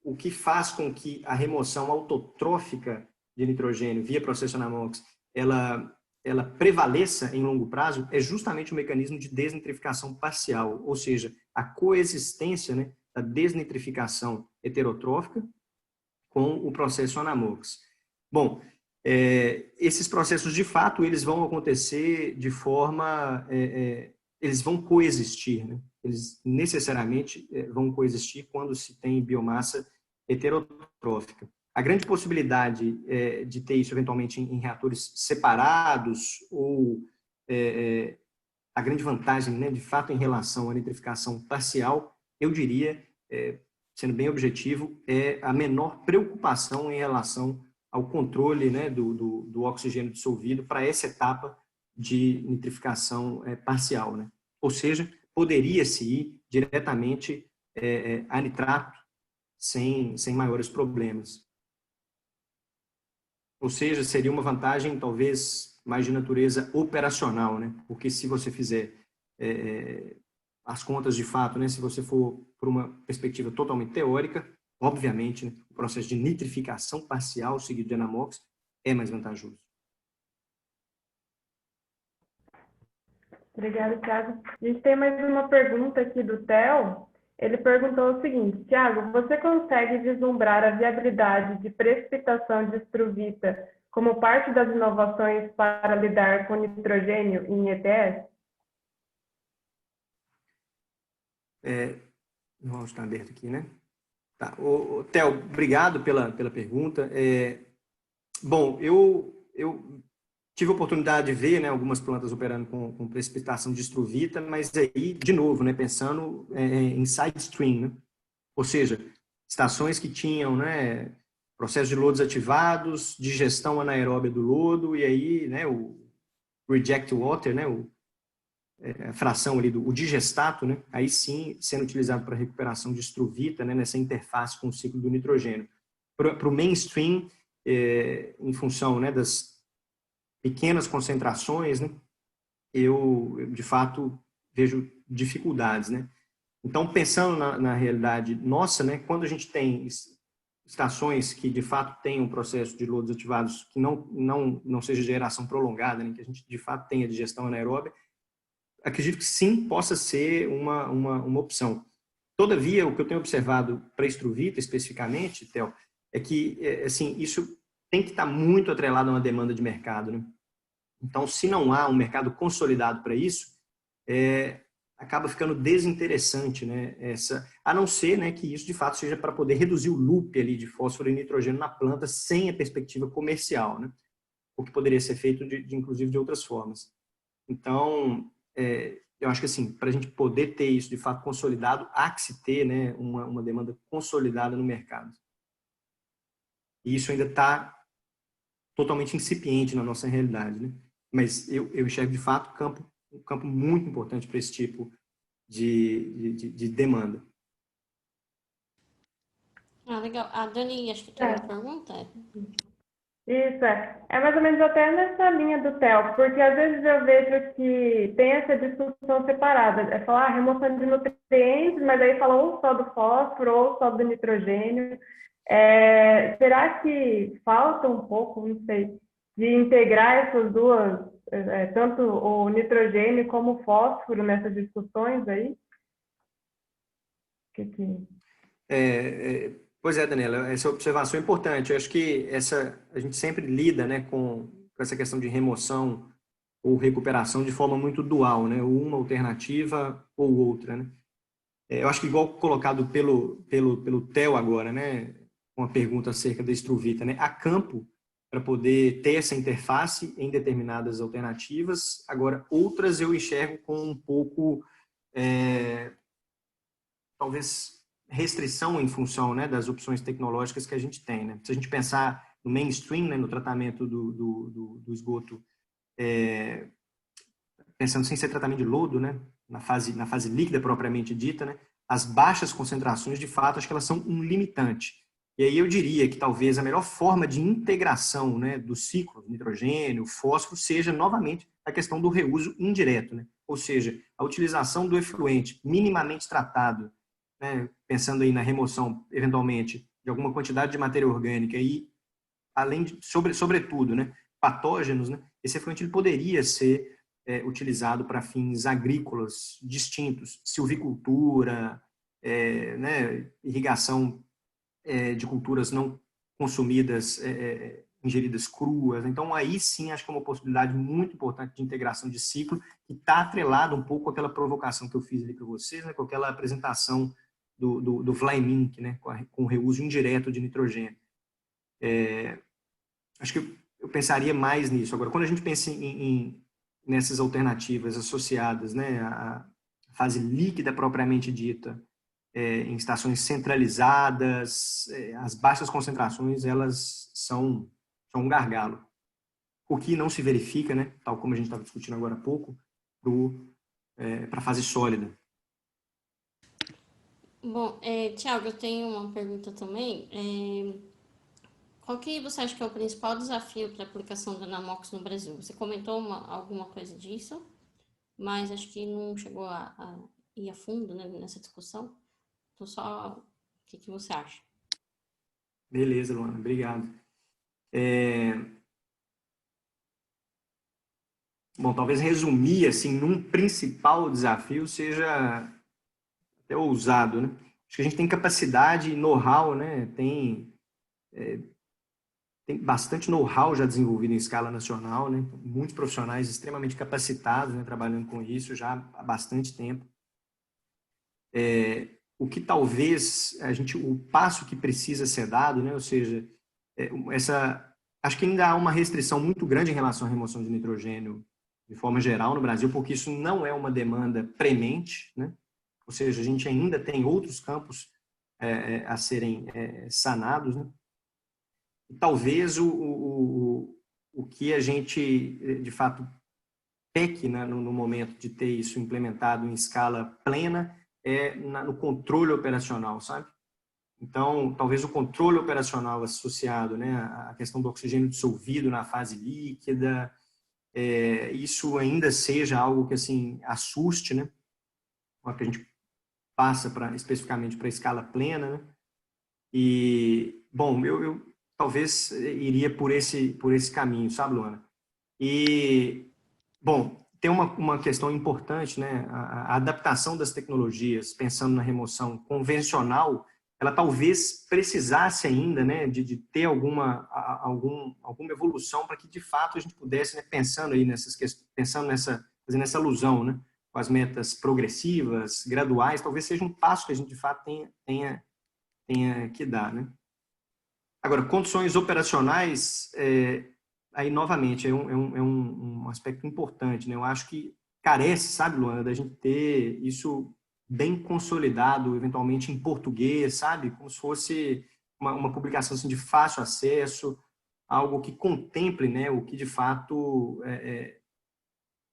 o que faz com que a remoção autotrófica de nitrogênio via processo Anamox, ela prevaleça em longo prazo, é justamente o mecanismo de desnitrificação parcial, ou seja, a coexistência, né, da desnitrificação heterotrófica com o processo Anamox. Bom, esses processos, de fato, eles vão acontecer de forma... eles vão coexistir, né? Eles necessariamente vão coexistir quando se tem biomassa heterotrófica. A grande possibilidade de ter isso eventualmente em reatores separados ou a grande vantagem, né, de fato, em relação à nitrificação parcial, eu diria, sendo bem objetivo, é a menor preocupação em relação ao controle, né, do oxigênio dissolvido para essa etapa de nitrificação parcial, né? Ou seja, poderia-se ir diretamente a nitrato sem maiores problemas. Ou seja, seria uma vantagem talvez mais de natureza operacional, né? Porque se você fizer as contas de fato, né, se você for por uma perspectiva totalmente teórica, obviamente, né, o processo de nitrificação parcial seguido de Anamox é mais vantajoso. Obrigada, Thiago. A gente tem mais uma pergunta aqui do Theo. Ele perguntou o seguinte: Thiago, você consegue vislumbrar a viabilidade de precipitação de estruvita como parte das inovações para lidar com nitrogênio em ETS? O áudio está aberto aqui, né? Tá. Theo, obrigado pela pergunta. Bom, eu tive a oportunidade de ver, né, algumas plantas operando com precipitação de estruvita, mas aí, de novo, né, pensando em side stream, né? Ou seja, estações que tinham, né, processo de lodos ativados, digestão anaeróbia do lodo, e aí, né, o reject water, né, a fração ali o digestato, né, aí sim sendo utilizado para recuperação de estruvita, né, nessa interface com o ciclo do nitrogênio. Para o mainstream, em função, né, das pequenas concentrações, né, eu de fato vejo dificuldades, né. Então, pensando na realidade nossa, né, quando a gente tem estações que de fato têm um processo de lodos ativados que não seja de geração prolongada, né, que a gente de fato tenha digestão anaeróbia, acredito que sim, possa ser uma opção. Todavia, o que eu tenho observado para a estruvita especificamente, Theo, é que assim, isso tem que estar muito atrelado a uma demanda de mercado, né? Então, se não há um mercado consolidado para isso, acaba ficando desinteressante, né? A não ser, né, que isso de fato seja para poder reduzir o loop ali de fósforo e nitrogênio na planta sem a perspectiva comercial, né? O que poderia ser feito inclusive de outras formas. Então, eu acho que assim, para a gente poder ter isso de fato consolidado, há que se ter, né, uma demanda consolidada no mercado. E isso ainda está totalmente incipiente na nossa realidade, né? Mas eu enxergo de fato um campo muito importante para esse tipo de demanda. Ah, legal. A Dani, acho que tem uma pergunta. Isso é mais ou menos até nessa linha do TEL, porque às vezes eu vejo que tem essa discussão separada, é falar remoção de nutrientes, mas aí fala ou só do fósforo ou só do nitrogênio. Será que falta um pouco, não sei, de integrar essas duas, tanto o nitrogênio como o fósforo nessas discussões aí? Que... Pois é, Daniela, essa observação é importante. Eu acho que a gente sempre lida, né, com essa questão de remoção ou recuperação de forma muito dual, né, ou uma alternativa ou outra, né. Eu acho que igual colocado pelo Theo agora, né, uma pergunta acerca da Struvita, né, há campo para poder ter essa interface em determinadas alternativas. Agora, outras eu enxergo com um pouco, talvez, restrição em função, né, das opções tecnológicas que a gente tem, né. Se a gente pensar no mainstream, né, no tratamento do esgoto, pensando sem ser tratamento de lodo, né, na fase líquida propriamente dita, né, as baixas concentrações, de fato, acho que elas são um limitante. E aí eu diria que talvez a melhor forma de integração, né, do ciclo, nitrogênio, fósforo, seja novamente a questão do reuso indireto, né? Ou seja, a utilização do efluente minimamente tratado, né, pensando aí na remoção, eventualmente, de alguma quantidade de matéria orgânica e, além de, sobretudo, né, patógenos, né, esse efluente ele poderia ser utilizado para fins agrícolas distintos, silvicultura, né, irrigação de culturas não consumidas, ingeridas cruas. Então, aí sim, acho que é uma possibilidade muito importante de integração de ciclo, que está atrelado um pouco com aquela provocação que eu fiz ali para vocês, né, com aquela apresentação do Vlamink, né, com o reuso indireto de nitrogênio. Acho que eu pensaria mais nisso. Agora, quando a gente pensa nessas alternativas associadas, né, à fase líquida propriamente dita, em estações centralizadas, as baixas concentrações, elas são um gargalo. O que não se verifica, né, tal como a gente estava discutindo agora há pouco, para a fase sólida. Bom, Tiago, eu tenho uma pergunta também. Qual que você acha que é o principal desafio para a aplicação da Namox no Brasil? Você comentou alguma coisa disso, mas acho que não chegou a ir a fundo, né, nessa discussão. Então, só o que você acha? Beleza, Luana, obrigado. Bom, talvez resumir assim num principal desafio seja até ousado, né? Acho que a gente tem capacidade e know-how, né? Tem bastante know-how já desenvolvido em escala nacional, né? Muitos profissionais extremamente capacitados, né? Trabalhando com isso já há bastante tempo. O que talvez o passo que precisa ser dado, né? Ou seja, acho que ainda há uma restrição muito grande em relação à remoção de nitrogênio de forma geral no Brasil, porque isso não é uma demanda premente, né? Ou seja, a gente ainda tem outros campos a serem sanados, né? E talvez o que a gente, de fato, peque, né, no momento de ter isso implementado em escala plena no controle operacional, sabe? Então, talvez o controle operacional associado, né, à questão do oxigênio dissolvido na fase líquida, isso ainda seja algo que, assim, assuste, né? Que a gente passa especificamente para a escala plena, né? E, bom, eu talvez iria por esse caminho, sabe, Luana? E, bom, tem uma questão importante, né? A adaptação das tecnologias, pensando na remoção convencional, ela talvez precisasse ainda, né, de ter alguma evolução para que, de fato, a gente pudesse, né, pensando aí pensando fazendo essa alusão, né, com as metas progressivas, graduais, talvez seja um passo que a gente, de fato, tenha que dar, né? Agora, condições operacionais, aí novamente um aspecto importante, né? Eu acho que carece, sabe, Luana, da gente ter isso bem consolidado, eventualmente em português, sabe? Como se fosse uma publicação assim, de fácil acesso, algo que contemple, né, o que de fato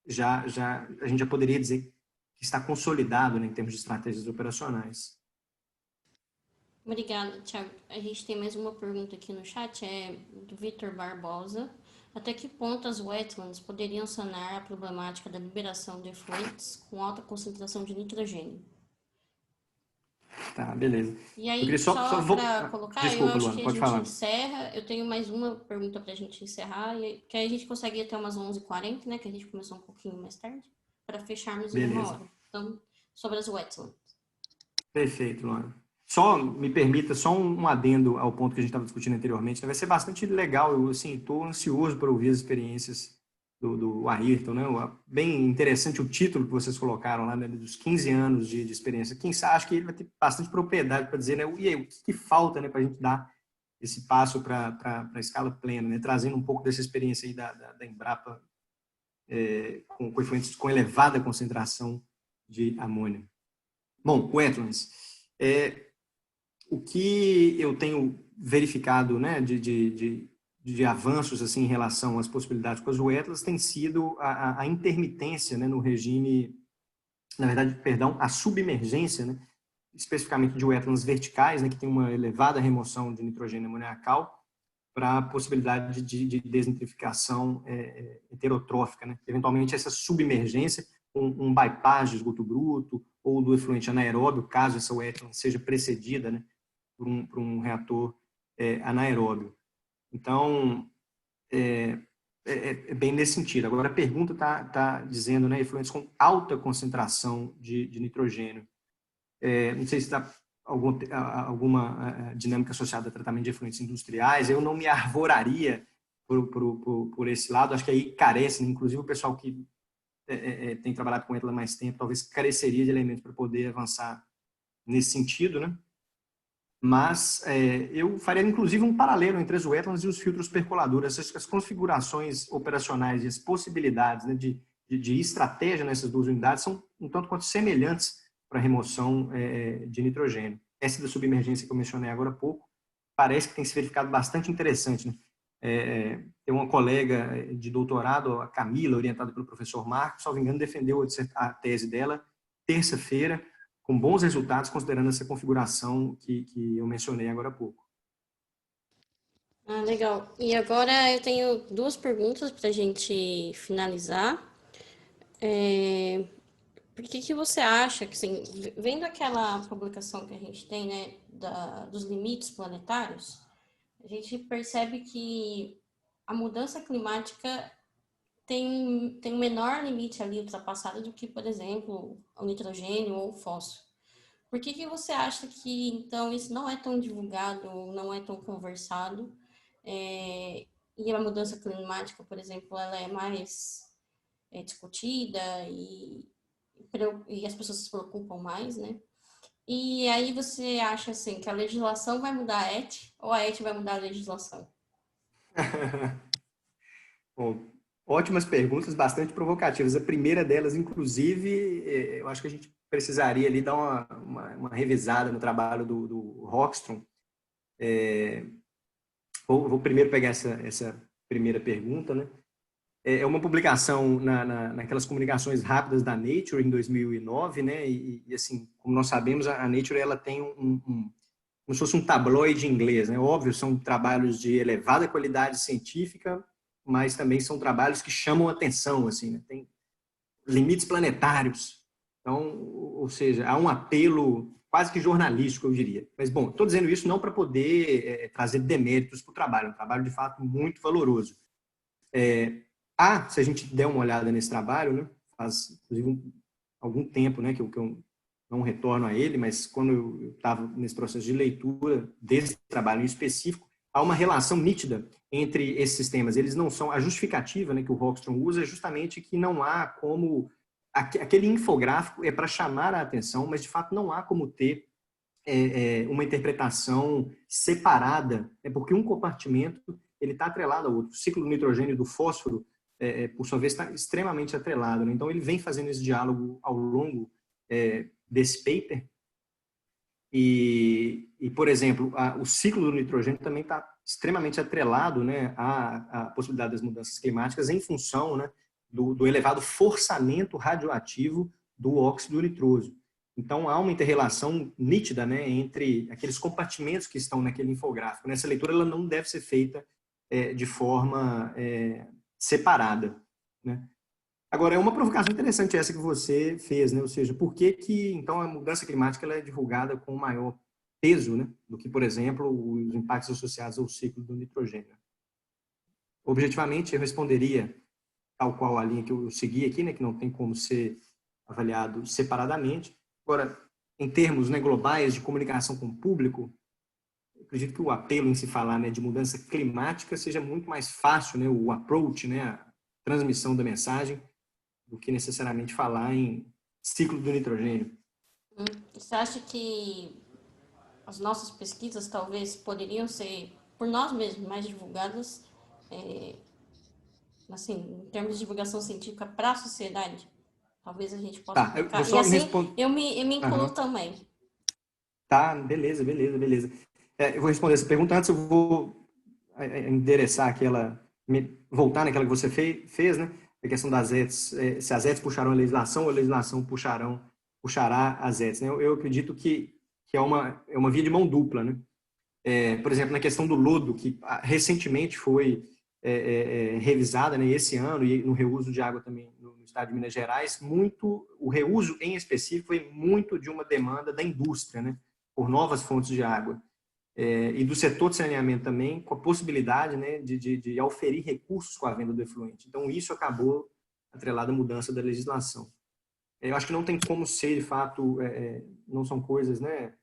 a gente já poderia dizer que está consolidado, né, em termos de estratégias operacionais. Obrigada, Thiago. A gente tem mais uma pergunta aqui no chat, é do Vitor Barbosa. Até que ponto as wetlands poderiam sanar a problemática da liberação de efluentes com alta concentração de nitrogênio? Tá, beleza. E Eu queria aí, só só vou... para colocar, eu Desculpa, acho Luana, que a pode gente falar. encerra. Eu tenho mais uma pergunta para a gente encerrar, que aí a gente consegue ir até umas 11h40, né? Que a gente começou um pouquinho mais tarde, para fecharmos em uma Beleza. hora. Então, sobre as wetlands. Perfeito, Luana. Só me permita só um adendo ao ponto que a gente estava discutindo anteriormente. Vai ser bastante legal. Eu assim estou ansioso para ouvir as experiências do Ayrton, né? Bem interessante o título que vocês colocaram lá, né? Dos 15 anos de experiência. Quem sabe, acho que ele vai ter bastante propriedade para dizer, né? E aí, o que falta, né, para a gente dar esse passo para a escala plena, né? Trazendo um pouco dessa experiência aí da Embrapa com efluentes com elevada concentração de amônia. Bom, wetlands. O que eu tenho verificado, né, de avanços assim em relação às possibilidades com as wetlands tem sido a intermitência, né, no regime, na verdade, perdão, a submergência, né, especificamente de wetlands verticais, né, que tem uma elevada remoção de nitrogênio amoniacal, para a possibilidade de desnitrificação heterotrófica, né? Eventualmente essa submergência, um bypass de esgoto bruto ou do efluente anaeróbio, caso essa wetland seja precedida, né, por um reator anaeróbio. Então, bem nesse sentido. Agora, a pergunta está dizendo, né, efluentes com alta concentração de nitrogênio. Não sei se está alguma dinâmica associada a tratamento de efluentes industriais. Eu não me arvoraria por esse lado. Acho que aí carece, né? Inclusive o pessoal que tem trabalhado com ela há mais tempo, talvez careceria de elementos para poder avançar nesse sentido, né? Mas eu faria, inclusive, um paralelo entre as wetlands e os filtros percoladores. As configurações operacionais e as possibilidades, né, de estratégia nessas duas unidades são um tanto quanto semelhantes para a remoção de nitrogênio. Essa da submergência que eu mencionei agora há pouco, parece que tem se verificado bastante interessante, né? Tem uma colega de doutorado, a Camila, orientada pelo professor Marcos, se não me engano, defendeu a tese dela terça-feira, com bons resultados, considerando essa configuração que eu mencionei agora há pouco. Ah, legal. E agora eu tenho duas perguntas para a gente finalizar. Por que você acha que, assim, vendo aquela publicação que a gente tem, né, dos limites planetários, a gente percebe que a mudança climática tem um menor limite ali ultrapassado do que, por exemplo, o nitrogênio ou o fósforo. Por que você acha que, então, isso não é tão divulgado, não é tão conversado? E a mudança climática, por exemplo, ela é mais discutida e as pessoas se preocupam mais, né? E aí você acha, assim, que a legislação vai mudar a ET ou a ET vai mudar a legislação? Bom, ótimas perguntas, bastante provocativas. A primeira delas, inclusive, eu acho que a gente precisaria ali dar uma revisada no trabalho do Rockström. Vou primeiro pegar essa primeira pergunta, né? É uma publicação naquelas comunicações rápidas da Nature em 2009, né? E assim, como nós sabemos, a Nature ela tem como se fosse um tabloide inglês, né? Óbvio, são trabalhos de elevada qualidade científica, mas também são trabalhos que chamam atenção, assim, né? Tem limites planetários. Então, ou seja, há um apelo quase que jornalístico, eu diria. Mas, bom, estou dizendo isso não para poder trazer deméritos para o trabalho, é um trabalho, de fato, muito valoroso. Se a gente der uma olhada nesse trabalho, né, faz, inclusive, algum tempo, né, que eu não retorno a ele, mas quando eu estava nesse processo de leitura desse trabalho em específico, há uma relação nítida entre esses sistemas. Eles não são... A justificativa, né, que o Rockström usa é justamente que não há como... Aquele infográfico é para chamar a atenção, mas, de fato, não há como ter uma interpretação separada, porque um compartimento ele está atrelado ao outro. O ciclo do nitrogênio e do fósforo, por sua vez, está extremamente atrelado, né? Então, ele vem fazendo esse diálogo ao longo desse paper. E, por exemplo, o ciclo do nitrogênio também está extremamente atrelado, né, à possibilidade das mudanças climáticas em função, né, do elevado forçamento radioativo do óxido nitroso. Então, há uma inter-relação nítida, né, entre aqueles compartimentos que estão naquele infográfico. Essa leitura ela não deve ser feita de forma separada, né? Agora, é uma provocação interessante essa que você fez, né? Ou seja, por que que, então, a mudança climática ela é divulgada com maior peso, né, do que, por exemplo, os impactos associados ao ciclo do nitrogênio? Objetivamente, eu responderia, tal qual a linha que eu segui aqui, né, que não tem como ser avaliado separadamente. Agora, em termos, né, globais de comunicação com o público, eu acredito que o apelo em se falar, né, de mudança climática seja muito mais fácil, né, o approach, né, a transmissão da mensagem, do que necessariamente falar em ciclo do nitrogênio. Você acha que as nossas pesquisas talvez poderiam ser, por nós mesmos, mais divulgadas, assim, em termos de divulgação científica para a sociedade? Talvez a gente possa Tá, eu vou colocar. E só me assim, responder. eu me incluo também. Tá, beleza. Eu vou responder essa pergunta. Antes eu vou endereçar aquela, voltar naquela que você fez, né? A questão das ETs, se as ETs puxarão a legislação ou a legislação puxará as ETs, né? Eu acredito que é uma via de mão dupla, né? Por exemplo, na questão do lodo, que recentemente foi revisada, né, esse ano, e no reuso de água também no estado de Minas Gerais, o reuso em específico foi muito de uma demanda da indústria, né, por novas fontes de água. E do setor de saneamento também, com a possibilidade, né, de auferir recursos com a venda do efluente. Então, isso acabou atrelado à mudança da legislação. Eu acho que não tem como ser, de fato, não são coisas, né,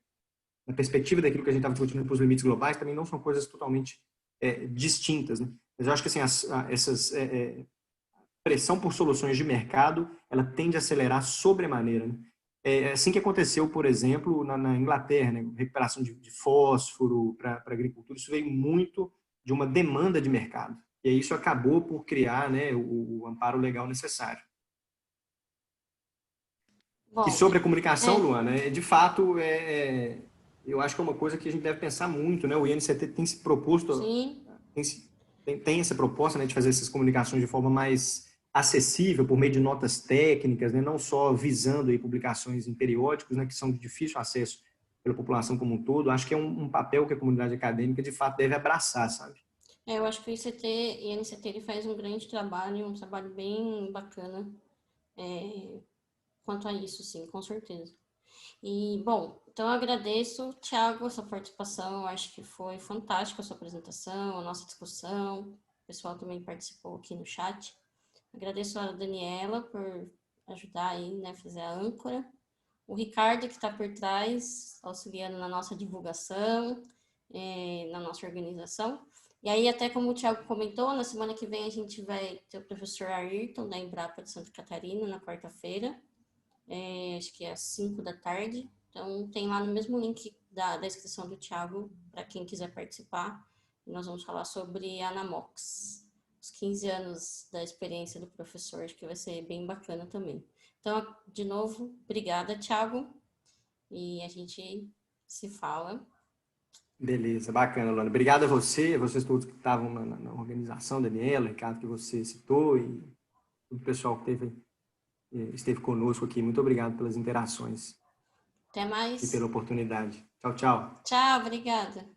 na perspectiva daquilo que a gente estava discutindo para os limites globais, também não são coisas totalmente distintas, né? Mas eu acho que assim, essas pressão por soluções de mercado, ela tende a acelerar sobremaneira, né? Assim que aconteceu, por exemplo, na Inglaterra, né? Recuperação de fósforo para a agricultura, isso veio muito de uma demanda de mercado. E aí isso acabou por criar, né, o amparo legal necessário. E Bom, sobre a comunicação, Luana, de fato, eu acho que é uma coisa que a gente deve pensar muito, né? O INCT tem se proposto, sim. tem essa proposta, né, de fazer essas comunicações de forma mais acessível, por meio de notas técnicas, né? Não só visando aí publicações em periódicos, né, que são de difícil acesso pela população como um todo. Acho que é um papel que a comunidade acadêmica, de fato, deve abraçar, sabe? Eu acho que o INCT ele faz um grande trabalho, um trabalho bem bacana quanto a isso, sim, com certeza. E, bom, então eu agradeço, Thiago, a sua participação. Eu acho que foi fantástica a sua apresentação, a nossa discussão. O pessoal também participou aqui no chat. Agradeço a Daniela por ajudar aí, né, fazer a âncora. O Ricardo, que está por trás, auxiliando na nossa divulgação, na nossa organização. E aí, até como o Thiago comentou, na semana que vem a gente vai ter o professor Ayrton, da Embrapa de Santa Catarina, na quarta-feira. Acho que é às 5 da tarde. Então, tem lá no mesmo link da inscrição do Thiago, para quem quiser participar. Nós vamos falar sobre a Anamox, os 15 anos da experiência do professor, acho que vai ser bem bacana também. Então, de novo, obrigada, Thiago, e a gente se fala. Beleza, bacana, Luana. Obrigado a vocês todos que estavam na organização, Daniela, Ricardo, que você citou, e o pessoal que esteve conosco aqui. Muito obrigado pelas interações Até e mais. pela oportunidade. Tchau, tchau. Tchau, obrigada.